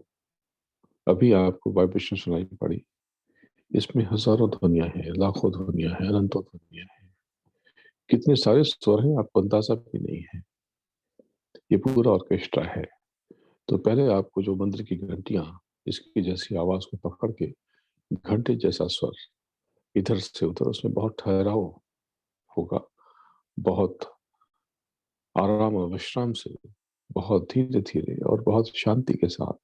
अभी आपको वाइब्रेशन सुनाई पड़ी, इसमें हज़ारों ध्वनियाँ हैं, लाखों ध्वनियाँ हैं, अनंतों ध्वनियाँ हैं। कितने सारे स्वर हैं आपको अंदाज़ा भी नहीं है। ये पूरा ऑर्केस्ट्रा है। तो पहले आपको जो मंदिर की घंटियाँ, इसकी जैसी आवाज़ को पकड़ के घंटे जैसा स्वर इधर से उधर, उसमें बहुत ठहराव होगा, बहुत आराम और विश्राम से, बहुत धीरे-धीरे और बहुत शांति के साथ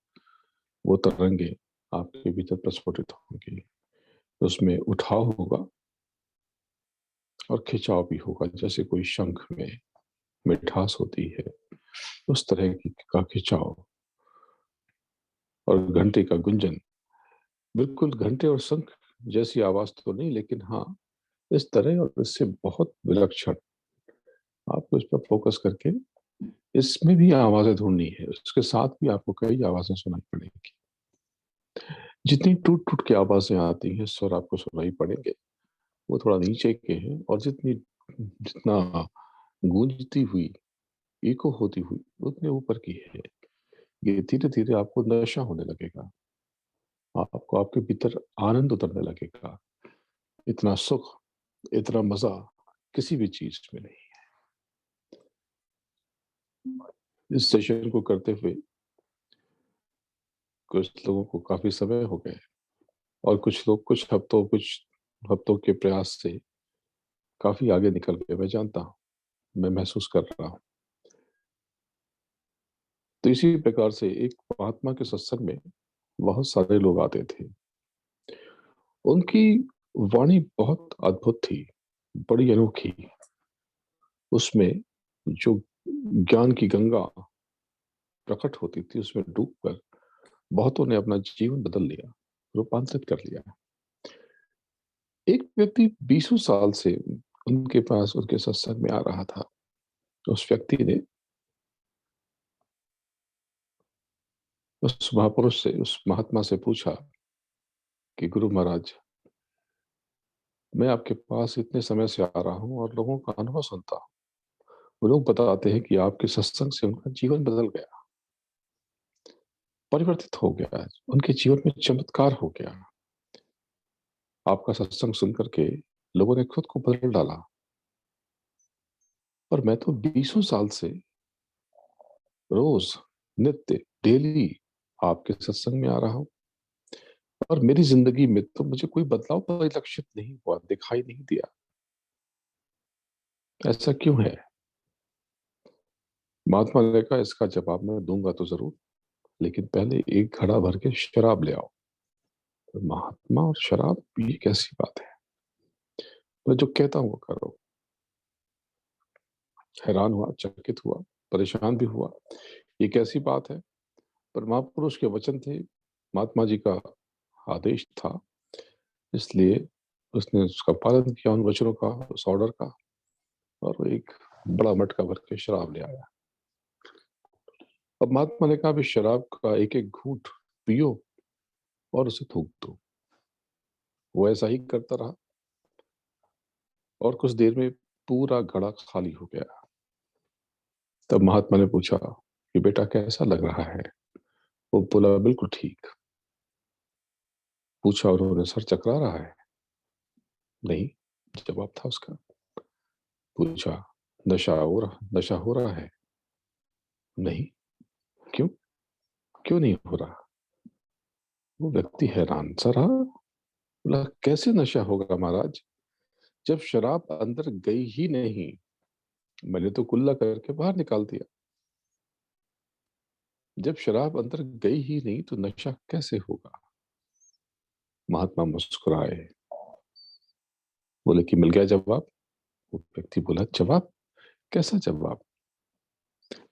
वो तरंगे आपके भीतर प्रस्फुटित होंगी। उसमें उठाव होगा और खिंचाव भी होगा, जैसे कोई शंख में मिठास होती है, उस तरह की का खिंचाव और घंटे का गुंजन। बिल्कुल घंटे और शंख जैसी आवाज़ तो नहीं, लेकिन हाँ, इस तरह और इससे बहुत विलक्षण। आपको इस पर फ़ोकस करके इसमें भी आवाज़ें ढूँढनी है, उसके साथ भी आपको कई आवाज़ें सुनाई पड़ेंगी। जितनी टूट-टूट के आवाज़ें आती हैं, स्वर आपको सुनाई पड़ेंगे, वो थोड़ा नीचे के हैं, और जितना गूंजती हुई, इको होती हुई, उतने ऊपर की है। ये धीरे-धीरे आपको नशा होने लगेगा। आपको आपके भीतर आनंद उतरने लगेगा। इतना सुख, इतना मज़ा किसी भी चीज़ में नहीं। इस सेशन को करते हुए कुछ लोगों को काफ़ी समय हो गए, और कुछ लोग कुछ हफ्तों के प्रयास से काफ़ी आगे निकल गए, मैं जानता हूँ, मैं महसूस कर रहा हूँ। तो इसी प्रकार से एक महात्मा के सत्संग में बहुत सारे लोग आते थे। उनकी वाणी बहुत अद्भुत थी, बड़ी अनोखी। उसमें जो ज्ञान की गंगा प्रकट होती थी, उसमें डूबकर बहुतों ने अपना जीवन बदल लिया, रूपांतरित कर लिया। एक व्यक्ति बीसों साल से उनके पास, उनके सत्संग में आ रहा था। उस व्यक्ति ने उस महापुरुष से, उस महात्मा से पूछा कि गुरु महाराज, मैं आपके पास इतने समय से आ रहा हूँ और लोगों का अनुभव सुनता हूँ। वो लोग बताते हैं कि आपके सत्संग से उनका जीवन बदल गया, परिवर्तित हो गया, उनके जीवन में चमत्कार हो गया। आपका सत्संग सुन करके लोगों ने खुद को बदल डाला। और मैं तो बीसों साल से रोज, नित्य, डेली आपके सत्संग में आ रहा हूँ, और मेरी जिंदगी में तो मुझे कोई बदलाव परिलक्षित नहीं हुआ, दिखाई नहीं दिया। ऐसा क्यों है? महात्मा ने कहा, इसका जवाब मैं दूंगा तो जरूर, लेकिन पहले एक घड़ा भर के शराब ले आओ। तो महात्मा और शराब, ये कैसी बात है? मैं जो कहता हूँ वो करो। हैरान हुआ, चकित हुआ, परेशान भी हुआ। ये कैसी बात है? पर महापुरुष के वचन थे, महात्मा जी का आदेश था, इसलिए उसने उसका पालन किया, उन वचनों का, उस ऑर्डर का, और वो एक बड़ा मटका भर के शराब ले आया। अब महात्मा ने कहा, अभी शराब का एक एक घूंट पियो और उसे थूक दो। वो ऐसा ही करता रहा, और कुछ देर में पूरा घड़ा खाली हो गया। तब महात्मा ने पूछा कि बेटा, कैसा लग रहा है? वो बोला, बिल्कुल ठीक। पूछा उन्होंने, सर चकरा रहा है? नहीं, जवाब था उसका। पूछा, नशा हो रहा है? नहीं। क्यों? क्यों नहीं हो रहा? वो व्यक्ति हैरान सा रहा, बोला कैसे नशा होगा महाराज, जब शराब अंदर गई ही नहीं, मैंने तो कुल्ला करके बाहर निकाल दिया। जब शराब अंदर गई ही नहीं तो नशा कैसे होगा? महात्मा मुस्कुराए, बोले कि मिल गया जवाब। वो व्यक्ति बोला जवाब? कैसा जवाब?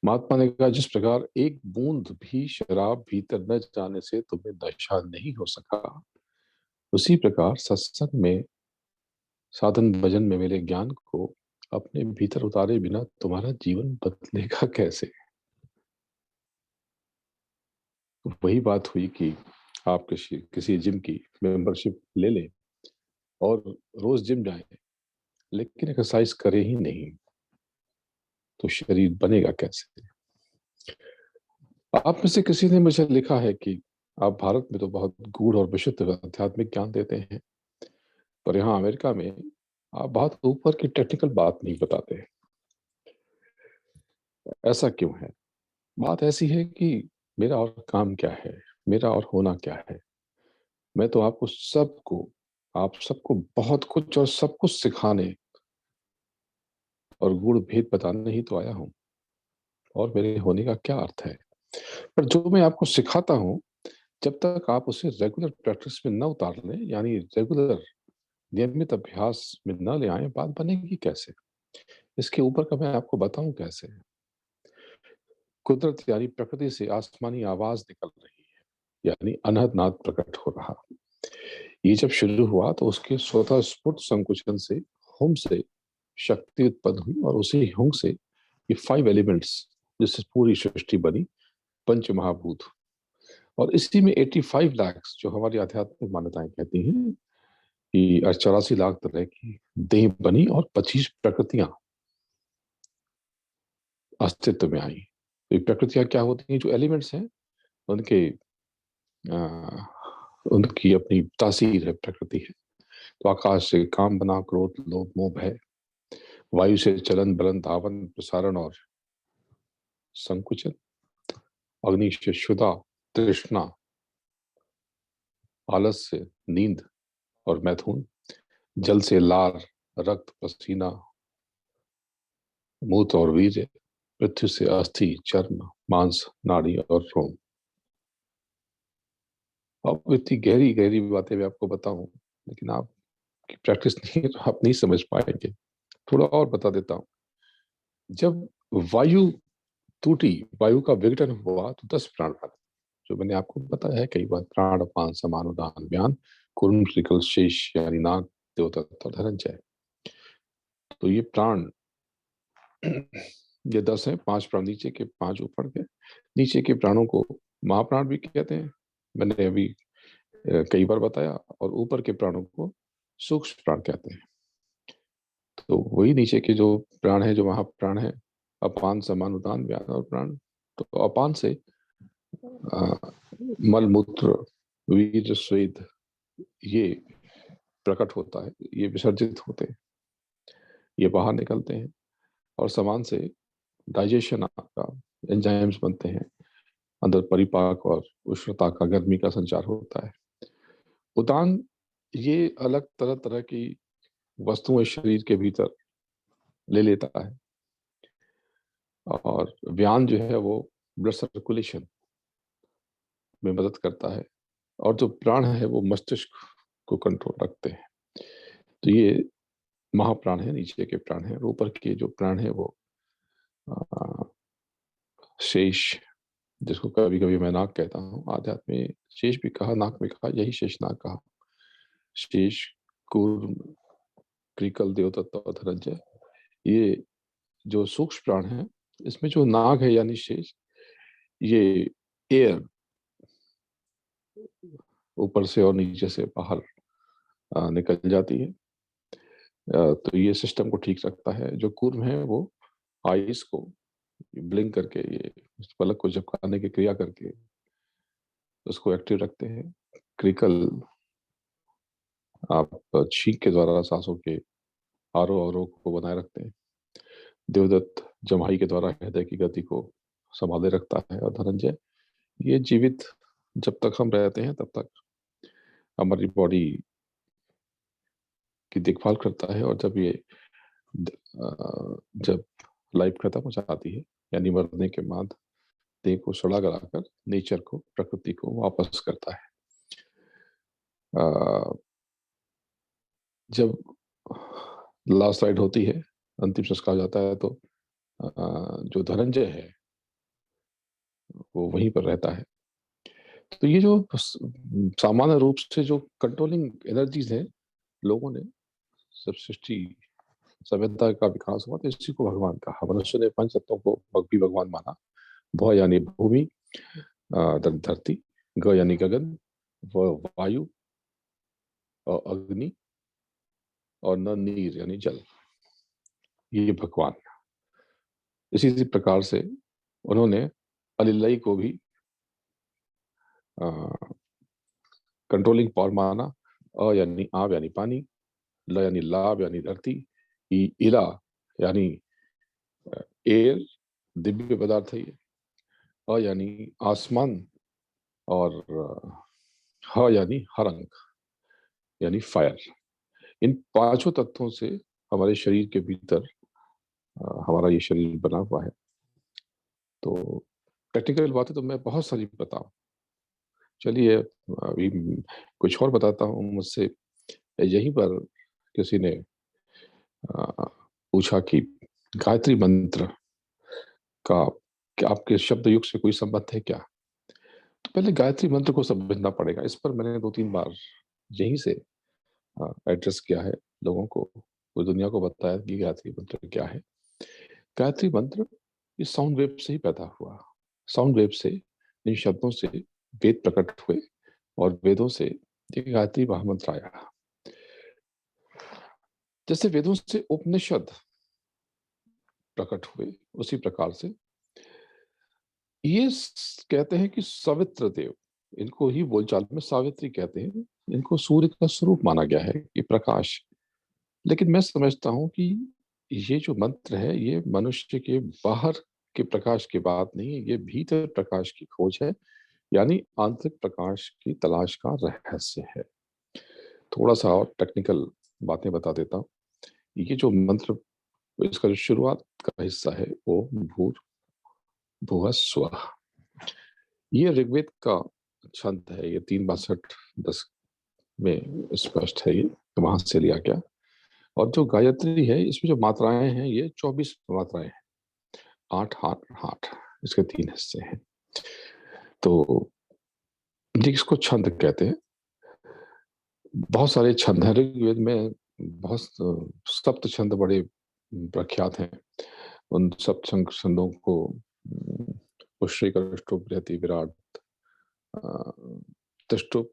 महात्मा ने कहा जिस प्रकार एक बूंद भी शराब भीतर न जाने से तुम्हें नशा नहीं हो सका, उसी प्रकार सत्संग में, साधन भजन में मेरे ज्ञान को अपने भीतर उतारे बिना तुम्हारा जीवन बदलेगा कैसे? तो वही बात हुई कि आप किसी किसी जिम की मेंबरशिप ले लें और रोज जिम जाएं, लेकिन एक्सरसाइज करें ही नहीं, तो शरीर बनेगा कैसे? आप में से किसी ने मुझे लिखा है कि आप भारत में तो बहुत गूढ़ और विशुद्ध आध्यात्मिक ज्ञान देते हैं, पर यहाँ अमेरिका में आप बहुत ऊपर की टेक्निकल बात नहीं बताते। ऐसा क्यों है? बात ऐसी है कि मेरा और काम क्या है, मेरा और होना क्या है? मैं तो आपको सबको, आप सबको बहुत कुछ और सब कुछ सिखाने और गूढ़ भेद बताने ही तो आया हूँ, और मेरे होने का क्या अर्थ है? पर जो मैं आपको सिखाता हूँ, जब तक आप उसे रेगुलर प्रैक्टिस में न उतार लें, यानी रेगुलर नियमित अभ्यास में न ले आए, बात बनेगी कैसे? इसके ऊपर का मैं आपको बताऊं कैसे? कुदरत यानी प्रकृति से आसमानी आवाज निकल रही है, यानी अनहद नाद प्रकट हो रहा। ये जब शुरू हुआ तो उसके स्वतः स्फुट संकुचन से हुम से शक्ति उत्पन्न हुई, और उसी हुम से ये 5 एलिमेंट्स जिससे पूरी सृष्टि बनी, पंच महाभूत। और इसी में 85 लाख, जो हमारी आध्यात्मिक मान्यताएं कहती हैं कि 84 लाख तरह की देह बनी और 25 प्रकृतियां अस्तित्व में आई। तो ये प्रकृतियां क्या होती हैं? जो एलिमेंट्स हैं उनके आ, उनकी अपनी तासीर है, प्रकृति है। तो आकाश से काम बना, क्रोध लोभ मोह भय। वायु से चलन बलन धावन प्रसारण और संकुचन। अग्नि से क्षुधा तृष्णा, आलस से नींद और मैथुन। जल से लार रक्त पसीना मूत्र और वीर्य। पृथ्वी से अस्थि चर्म मांस नाड़ी और रोम। अब इतनी गहरी गहरी बातें मैं आपको बताऊं, लेकिन आपकी प्रैक्टिस नहीं है तो आप नहीं समझ पाएंगे। थोड़ा और बता देता हूं। जब वायु टूटी, वायु का विघटन हुआ, तो 10 प्राण बने, जो मैंने आपको बताया है कई बार। प्राण अपान समान उदान व्यान कुर्म त्रिकल शेष, यानी नाग देवदत्त और धनंजय। तो ये प्राण ये 10 हैं, 5 प्राण नीचे के, 5 ऊपर के। नीचे के प्राणों को महाप्राण भी कहते हैं, मैंने अभी कई बार बताया। और ऊपर के प्राणों को सूक्ष्म प्राण कहते हैं। तो वही नीचे के जो प्राण है, जो महाप्राण है, अपान समान उदान व्यान और प्राण। तो अपान से मल मूत्र वीर स्वेद ये प्रकट होता है, ये विसर्जित होते हैं, ये बाहर निकलते हैं। और समान से डाइजेशन का एंजाइम्स बनते हैं, अंदर परिपाक और उष्णता का, गर्मी का संचार होता है। उदान ये अलग तरह तरह की वस्तुएं शरीर के भीतर ले लेता है। और व्यान जो है वो ब्लड सर्कुलेशन में मदद करता है। और जो प्राण है वो मस्तिष्क को कंट्रोल रखते हैं। तो ये महाप्राण है, नीचे के प्राण है। और ऊपर के जो प्राण है वो आ, शेष, जिसको कभी कभी मैं नाक कहता हूँ, आध्यात्म में शेष भी कहा, नाक में कहा, यही शेष नाग कहा। शेष कूर्म क्रिकल देवदत्त और धनंजय, ये जो सूक्ष्म प्राण है, इसमें जो नाग है यानी शेष, ये एयर ऊपर से और नीचे से बाहर निकल जाती है। तो ये सिस्टम को ठीक रखता है। जो कूर्म है वो आइस को ब्लिंक करके, ये इस पलक को झपकाने की क्रिया करके उसको एक्टिव रखते हैं। क्रिकल आप छींक के द्वारा सांसों के आरोह अवरोह को बनाए रखते हैं। देवदत्त जमाई के द्वारा हृदय की गति को संभाले रखता है। और धनंजय ये जीवित जब तक हम रहते हैं तब तक हमारी बॉडी की देखभाल करता है, और जब लाइफ खत्म हो जाती है यानी मरने के बाद देह को सड़ा गलाकर नेचर को, प्रकृति को वापस करता है। अ, जब लास्ट राइड होती है, अंतिम संस्कार हो जाता है, तो जो धनंजय है वो वहीं पर रहता है। तो ये जो सामान्य रूप से जो कंट्रोलिंग एनर्जीज है, लोगों ने जब सृष्टि सभ्यता का विकास हुआ तो इसी को भगवान कहा। मनुष्य ने पंच तत्वों को भी भगवान माना। भ यानी भूमि, धरती, ग यानी गगन, वायु और अग्नि, और न नीर यानी जल, ये भगवान। इसी प्रकार से उन्होंने अलिलई को भी कंट्रोलिंग पावर माना। अ यानी आब यानी पानी, ल यानी लाभ यानी धरती, इला यानी एयर, दिव्य पदार्थ है ये। अ यानी आसमान, और ह यानी हरंग यानी फायर। इन पांचों तत्वों से हमारे शरीर के भीतर हमारा ये शरीर बना हुआ है। तो टेक्निकल बातें तो मैं बहुत सारी बताऊं, चलिए अभी कुछ और बताता हूँ। मुझसे यहीं पर किसी ने पूछा कि गायत्री मंत्र का क्या आपके शब्द युग से कोई संबंध है क्या? तो पहले गायत्री मंत्र को समझना पड़ेगा। इस पर मैंने 2-3 बार यहीं से एड्रेस किया है लोगों को, पूरी दुनिया को बताया कि गायत्री मंत्र क्या है। गायत्री मंत्र इस साउंड वेव से ही पैदा हुआ। साउंड वेव से, इन शब्दों से वेद प्रकट हुए, और वेदों से ये गायत्री महामंत्र आया। जैसे वेदों से उपनिषद प्रकट हुए, उसी प्रकार से ये कहते हैं कि सवित्र देव, इनको ही बोलचाल में सावित्री कहते हैं। इनको सूर्य का स्वरूप माना गया है कि प्रकाश। लेकिन मैं समझता हूं कि ये जो मंत्र है ये मनुष्य के बाहर के प्रकाश की बात नहीं है, ये भीतर प्रकाश की खोज है, यानी आंतरिक प्रकाश की तलाश का रहस्य है। थोड़ा सा और टेक्निकल बातें बता देता हूँ। ये जो मंत्र, इसका जो शुरुआत का हिस्सा है वो भूर भुवः स्वः, ये ऋग्वेद का छंद है। ये 3:62 में स्पष्ट है, ये वहां से लिया गया। और जो गायत्री है इसमें जो मात्राएं हैं ये 24 मात्राएं हैं। 8 8 8, इसके 3 हिस्से हैं। तो जिसको छंद कहते हैं। बहुत सारे छंद हैं ऋग्वेद में, बहुत सप्त छंद बड़े प्रख्यात हैं। उन सप्त छंदों को उश्री, कष्टुप, बृहति, विराट, त्रिष्टुप,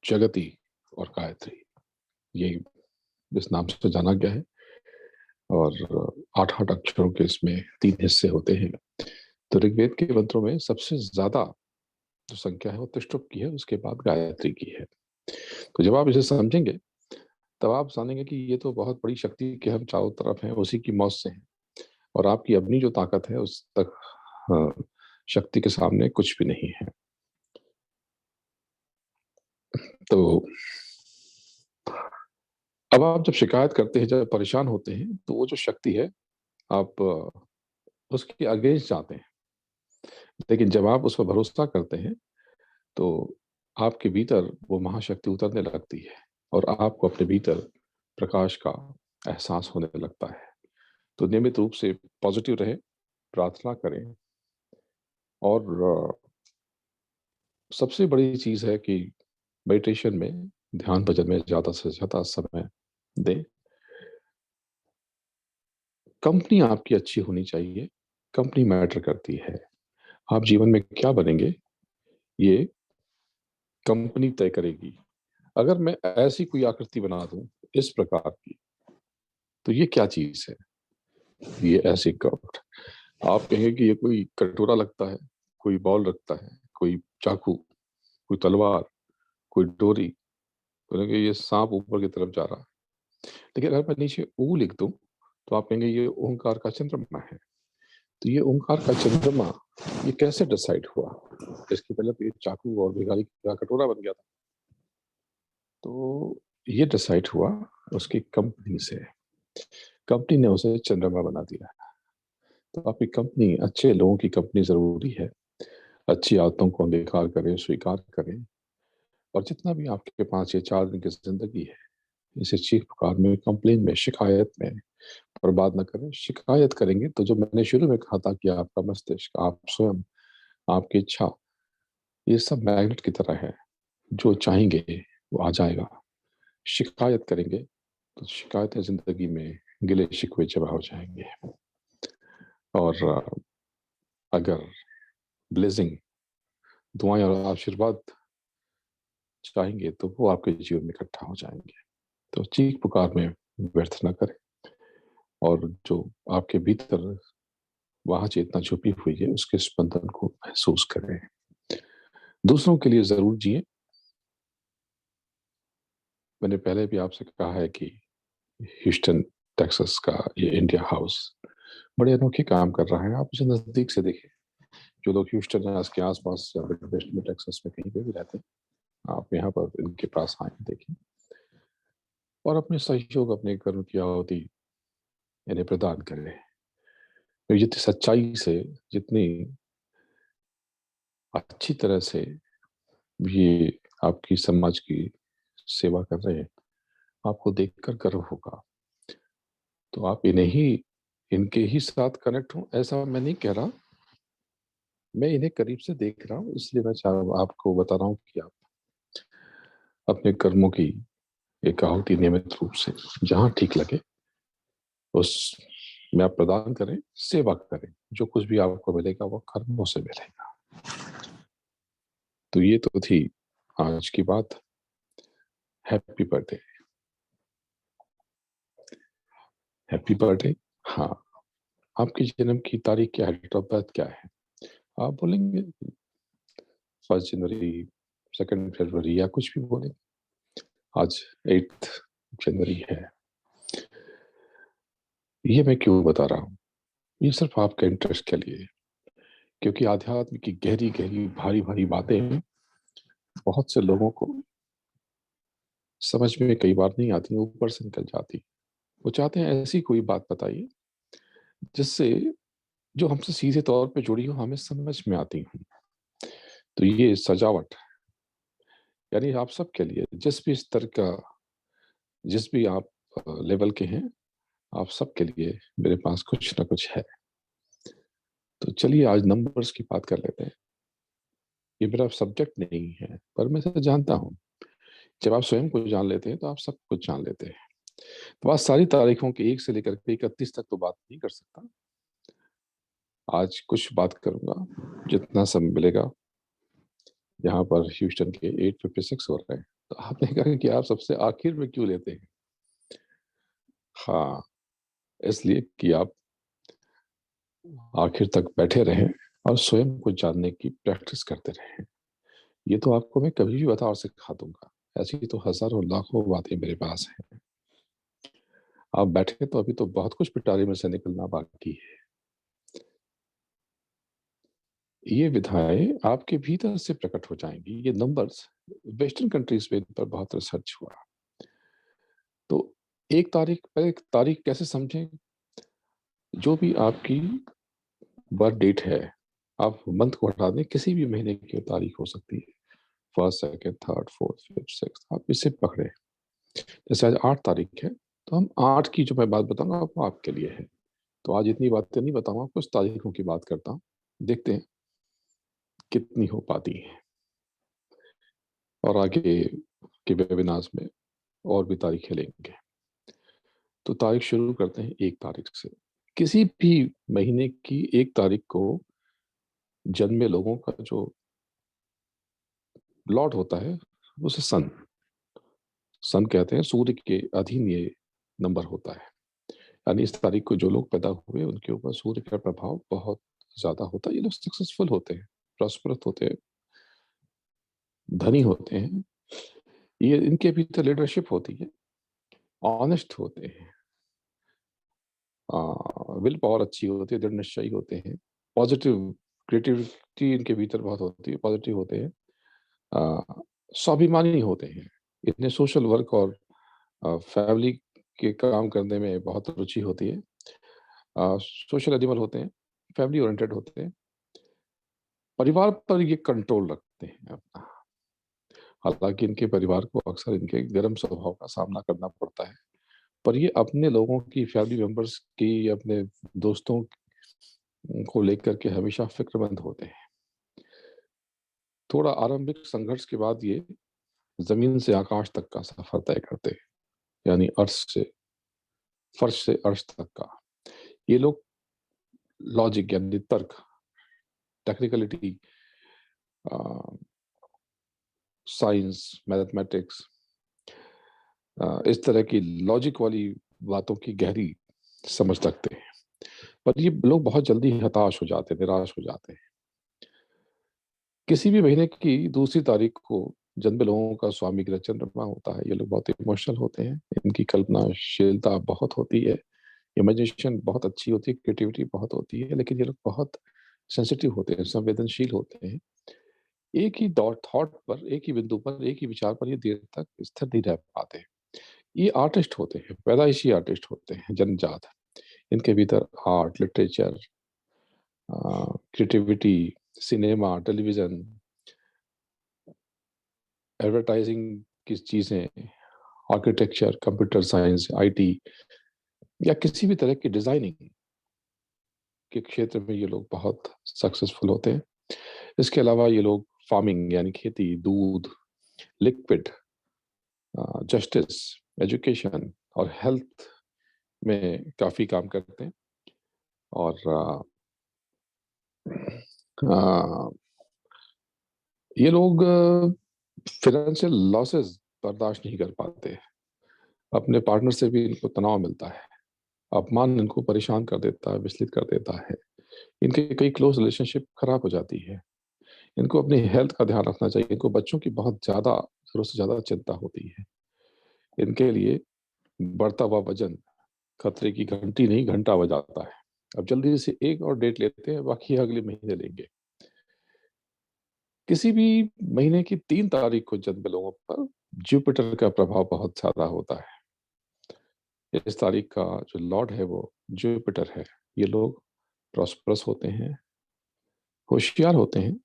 जगति और गायत्री, ये इस नाम से जाना गया है। और 8 8 अक्षरों के इसमें 3 हिस्से होते हैं। तो ऋग्वेद के मंत्रों में सबसे ज्यादा जो संख्या है वो त्रिष्टुप की है, उसके बाद गायत्री की है। तो जब आप इसे समझेंगे तब आप जानेंगे कि ये तो बहुत बड़ी शक्ति के हम चारों तरफ हैं, उसी की मौज से हैं। और आपकी अपनी जो ताकत है उस तक शक्ति के सामने कुछ भी नहीं है। तो अब आप जब शिकायत करते हैं, जब परेशान होते हैं, तो वो जो शक्ति है आप उसके अगेंस्ट जाते हैं। लेकिन जब आप उस पर भरोसा करते हैं तो आपके भीतर वो महाशक्ति उतरने लगती है, और आपको अपने भीतर प्रकाश का एहसास होने लगता है। तो नियमित रूप से पॉजिटिव रहे, प्रार्थना करें। और सबसे बड़ी चीज है कि मेडिटेशन में, ध्यान भजन में ज्यादा से ज्यादा समय दें। कंपनी आपकी अच्छी होनी चाहिए। कंपनी मैटर करती है। आप जीवन में क्या बनेंगे ये कंपनी तय करेगी। अगर मैं ऐसी कोई आकृति बना दूं इस प्रकार की, तो ये क्या चीज है? ये ऐसी कप, आप कहेंगे कि ये कोई कटोरा लगता है, कोई बॉल रखता है, कोई चाकू, कोई तलवार, कोई डोरी, बोलेंगे ये सांप ऊपर की तरफ जा रहा है। लेकिन अगर मैं नीचे ऊ लिख दूं तो आप कहेंगे ये ओंकार का चंद्रमा है। तो ये ओंकार का चंद्रमा ये कैसे डिसाइड हुआ? इसके पहले तो ये चाकू और भिखारी का कटोरा बन गया था। तो ये डिसाइड हुआ उसकी कंपनी से। कंपनी ने उसे चंद्रमा बना दिया। तो आपकी कंपनी, अच्छे लोगों की कंपनी जरूरी है। अच्छी आदतों को अंगीकार करें, स्वीकार करें, और जितना भी आपके पास ये 4 दिन की जिंदगी है, इसे चीख पुकार में, कंप्लेन में, शिकायत में बर्बाद ना करें। शिकायत करेंगे तो जो मैंने शुरू में कहा था कि आपका मस्तिष्क, आप स्वयं, आपकी इच्छा, ये सब मैग्नेट की तरह है। जो चाहेंगे वो आ जाएगा। शिकायत करेंगे तो शिकायतें जिंदगी में गिले शिकवे जमा हो जाएंगे। और अगर ब्लेसिंग, दुआएं और आशीर्वाद चाहेंगे तो वो आपके जीवन में इकट्ठा हो जाएंगे। तो चीख पुकार में व्यर्थ ना करें, और जो आपके भीतर वहां चेतना छुपी हुई है उसके स्पंदन को महसूस करें। दूसरों के लिए जरूर जिए। मैंने पहले भी आपसे कहा है कि ह्यूस्टन टेक्सास का ये इंडिया हाउस बड़े अनोखे काम कर रहा है। आप उसे नजदीक से देखें। जो लोग ह्यूस्टन या इसके आसपास या वेस्ट में, टेक्सास में कहीं पे भी रहते हैं, आप यहाँ पर इनके पास आए, देखें और अपने सहयोग, अपने कर्म की आहुति इन्हें प्रदान करें। तो जितनी सच्चाई से, जितनी अच्छी तरह से ये आपकी समाज की सेवा कर रहे हैं, आपको देखकर गर्व होगा। तो आप इन्हें ही, इनके ही साथ कनेक्ट हो, ऐसा मैं नहीं कह रहा। मैं इन्हें करीब से देख रहा हूँ, इसलिए मैं आपको बता रहा हूँ कि आप अपने कर्मों की एक आहुति नियमित रूप से जहाँ ठीक लगे उस में आप प्रदान करें, सेवा करें। जो कुछ भी आपको मिलेगा वो कर्मों से मिलेगा। तो ये तो थी आज की बात। Happy birthday. Happy birthday. हाँ, आपकी जन्म की तारीख क्या है, डेट ऑफ बर्थ क्या है? आप बोलेंगे 1 जनवरी, 2 फरवरी, या कुछ भी बोले। आज 8 जनवरी है। ये मैं क्यों बता रहा हूँ? ये सिर्फ आपके इंटरेस्ट के लिए, क्योंकि आध्यात्म की गहरी गहरी भारी भारी बातें बहुत से लोगों को समझ में कई बार नहीं आती, ऊपर से निकल जाती। वो चाहते हैं ऐसी कोई बात बताइए जिससे, जो हमसे सीधे तौर पे जुड़ी हो, हमें समझ में आती हो। तो ये सजावट, यानी आप सबके लिए, जिस भी स्तर का, जिस भी आप लेवल के हैं, आप सबके लिए मेरे पास कुछ ना कुछ है। तो चलिए आज नंबर्स की बात कर लेते हैं। ये मेरा सब्जेक्ट नहीं है, पर मैं इसे जानता हूँ। जब आप स्वयं को जान लेते हैं तो आप सब कुछ जान लेते हैं। तो आज सारी तारीखों के 1 से लेकर के 31 तक तो बात नहीं कर सकता। आज कुछ बात करूंगा जितना समय मिलेगा। यहाँ पर ह्यूस्टन के 8:56 हो रहे हैं। तो आपने कहा कि आप सबसे आखिर में क्यों लेते हैं? हाँ, इसलिए कि आप आखिर तक बैठे रहें और स्वयं को जानने की प्रैक्टिस करते रहें। ये तो आपको मैं कभी भी बता और सिखा दूंगा। ऐसी तो हजारों लाखों बातें मेरे पास हैं। आप बैठे तो अभी तो बहुत कुछ पिटारे में से निकलना बाकी है। ये विधाएं आपके भीतर से प्रकट हो जाएंगी। ये नंबर्स, वेस्टर्न कंट्रीज में इन पर बहुत रिसर्च हुआ। तो एक तारीख, पहले तारीख कैसे समझें? जो भी आपकी बर्थ डेट है, आप मंथ को हटा दें, किसी भी महीने की तारीख हो सकती है। First, second, third, fourth, fifth, six, आप इसे पकड़े। जैसे आज 8 तारीख है, तो हम 8 की जो मैं बात बताऊंगा वो आपके लिए है। तो आज इतनी बातें नहीं बताऊंगा, कुछ तारीखों की बात करता हूँ। देखते हैं कितनी हो पाती है। और आगे के वेबिनार्स में और भी तारीखें लेंगे। तो तारीख शुरू करते हैं 1 तारीख से। किसी भी महीने की 1 तारीख को जन्मे लोगों का जो लॉर्ड होता है, उसे सन, सन कहते हैं। सूर्य के अधीन ये नंबर होता है। यानी इस तारीख को जो लोग पैदा हुए उनके ऊपर सूर्य का प्रभाव बहुत ज्यादा होता है। ये लोग सक्सेसफुल होते हैं, प्रॉस्परस होते हैं, धनी होते हैं। ये इनके भीतर लीडरशिप होती है, ऑनेस्ट होते हैं, विल पावर अच्छी होती है, दृढ़ निश्चयी होते हैं, पॉजिटिव क्रिएटिविटी इनके भीतर बहुत होती है, पॉजिटिव होते हैं, स्वाभिमानी होते हैं। इन्हें सोशल वर्क और फैमिली के काम करने में बहुत रुचि होती है। सोशल एनिमल होते हैं, फैमिली ओरिएंटेड होते हैं, परिवार पर ये कंट्रोल रखते हैं अपना। हालाँकि इनके परिवार को अक्सर इनके गर्म स्वभाव का सामना करना पड़ता है, पर ये अपने लोगों की, फैमिली मेंबर्स की, अपने दोस्तों को लेकर के हमेशा फ़िक्रमंद होते हैं। थोड़ा आरंभिक संघर्ष के बाद ये ज़मीन से आकाश तक का सफ़र तय करते हैं, यानी फर्श से अर्श तक का। ये लोग लॉजिक यानी तर्क, टेक्निकलिटी, अ, साइंस, मैथमेटिक्स, इस तरह की लॉजिक वाली बातों की गहरी समझ रखते हैं। पर ये लोग बहुत जल्दी हताश हो जाते हैं, निराश हो जाते हैं। किसी भी महीने की दूसरी तारीख को जन्मे लोगों का स्वामी ग्रह चंद्रमा होता है। ये लोग बहुत इमोशनल होते हैं, इनकी कल्पनाशीलता बहुत होती है, इमेजिनेशन बहुत अच्छी होती है, क्रिएटिविटी बहुत होती है, लेकिन ये लोग बहुत सेंसिटिव होते हैं, संवेदनशील होते हैं। एक ही थॉट पर, एक ही बिंदु पर, एक ही विचार पर ये देर तक स्थिर नहीं रह पाते। ये आर्टिस्ट होते हैं, पैदाइशी आर्टिस्ट होते हैं, जन्मजात। इनके भीतर art, literature, creativity, cinema, television, advertising की चीज़ें, आर्किटेक्चर, कंप्यूटर साइंस, आईटी या किसी भी तरह की डिज़ाइनिंग के क्षेत्र में ये लोग बहुत सक्सेसफुल होते हैं। इसके अलावा ये लोग फार्मिंग यानी खेती, दूध, लिक्विड, जस्टिस, एजुकेशन और हेल्थ में काफ़ी काम करते हैं और अ, ये लोग फाइनेंशियल लॉसेस बर्दाश्त नहीं कर पाते। अपने पार्टनर से भी इनको तनाव मिलता है। अपमान इनको परेशान कर देता है, विचलित कर देता है। इनके कई क्लोज़ रिलेशनशिप खराब हो जाती है। इनको अपनी हेल्थ का ध्यान रखना चाहिए। इनको बच्चों की बहुत ज़्यादा, ज़रूरत से ज़्यादा चिंता होती है। इनके लिए बढ़ता हुआ वज़न खतरे की घंटी नहीं, घंटा बजाता है। अब जल्दी से एक और डेट लेते हैं, बाकी अगले महीने लेंगे। किसी भी महीने की 3 तारीख को जन्मे लोगों पर जुपिटर का प्रभाव बहुत ज़्यादा होता है। इस तारीख का जो लॉर्ड है वो जुपिटर है। ये लोग प्रॉस्परस होते हैं, होशियार होते हैं,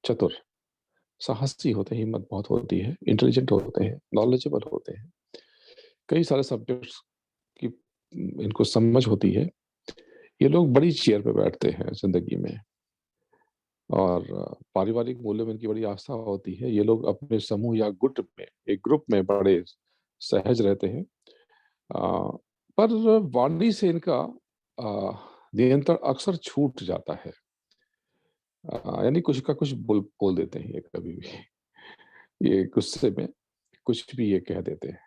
चतुर, साहसी होते हैं, हिम्मत बहुत होती है, इंटेलिजेंट होते हैं, नॉलेजेबल होते हैं। कई सारे सब्जेक्ट्स की इनको समझ होती है। ये लोग बड़ी चेयर पे बैठते हैं ज़िंदगी में और पारिवारिक मूल्यों में इनकी बड़ी आस्था होती है। ये लोग अपने समूह या गुट में, एक ग्रुप में बड़े सहज रहते हैं। अ, पर वाणी से इनका अ, नियंत्रण अक्सर छूट जाता है। यानी कुछ का कुछ बोल बोल देते हैं ये कभी भी। ये गुस्से में कुछ भी ये कह देते हैं,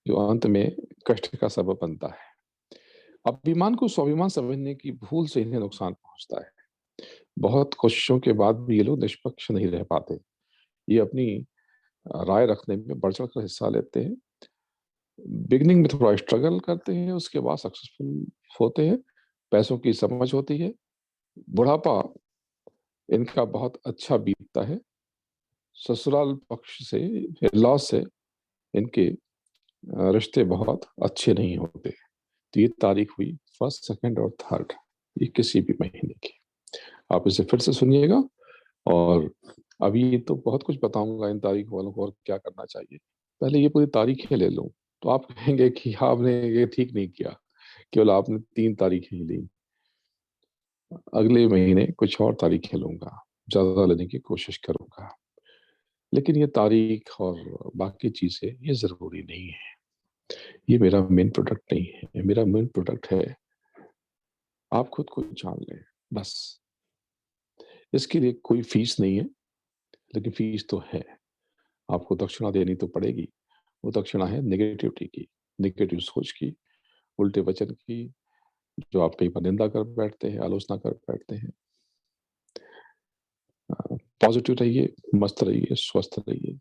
जो अंत में कष्ट का सबब बनता है। अभिमान को स्वाभिमान समझने की भूल से इन्हें नुकसान पहुँचता है। बहुत कोशिशों के बाद भी ये लोग निष्पक्ष नहीं रह पाते। ये अपनी राय रखने में बढ़-चढ़ कर हिस्सा लेते हैं। बिगिनिंग में थोड़ा स्ट्रगल करते हैं, उसके बाद सक्सेसफुल होते हैं। पैसों की समझ होती है। बुढ़ापा इनका बहुत अच्छा बीतता है। ससुराल पक्ष से, इन-लॉज़ से इनके रिश्ते बहुत अच्छे नहीं होते। तो ये तारीख हुई 1st, 2nd और 3rd, ये किसी भी महीने की। आप इसे फिर से सुनिएगा और अभी तो बहुत कुछ बताऊँगा इन तारीख वालों को और क्या करना चाहिए। पहले ये पूरी तारीखें ले लूँ, तो आप कहेंगे कि आपने ये ठीक नहीं किया, केवल आपने 3 तारीखें ही ली। अगले महीने कुछ और तारीखें लूँगा, ज़्यादा लेने की कोशिश करूँगा। लेकिन ये तारीख और बाकी चीज़ें ये ज़रूरी नहीं है। ये मेरा मेन प्रोडक्ट नहीं है। मेरा मेन प्रोडक्ट है, आप खुद को जान लें, बस। इसके लिए कोई फ़ीस नहीं है, लेकिन फ़ीस तो है। आपको दक्षिणा देनी तो पड़ेगी। वो दक्षिणा है नेगेटिविटी की, नेगेटिव सोच की, उल्टे वचन की, जो आप कई बार निंदा कर बैठते हैं, आलोचना कर बैठते हैं। पॉज़िटिव रहिए, मस्त रहिए, स्वस्थ रहिए।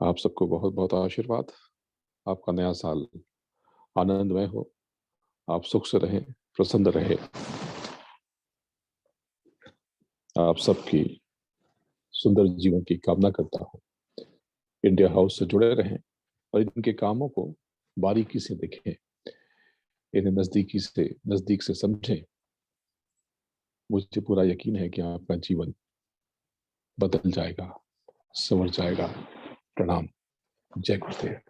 आप सबको बहुत-बहुत आशीर्वाद। आपका नया साल आनंदमय हो, आप सुख से रहें, प्रसन्न रहें। आप सबकी सुंदर जीवन की कामना करता हूँ। इंडिया हाउस से जुड़े रहें और इनके कामों को बारीकी से देखें, इन्हें नजदीक से समझें। मुझे पूरा यकीन है कि आपका जीवन बदल जाएगा, संवर जाएगा। प्रणाम। जय गुरुदेव।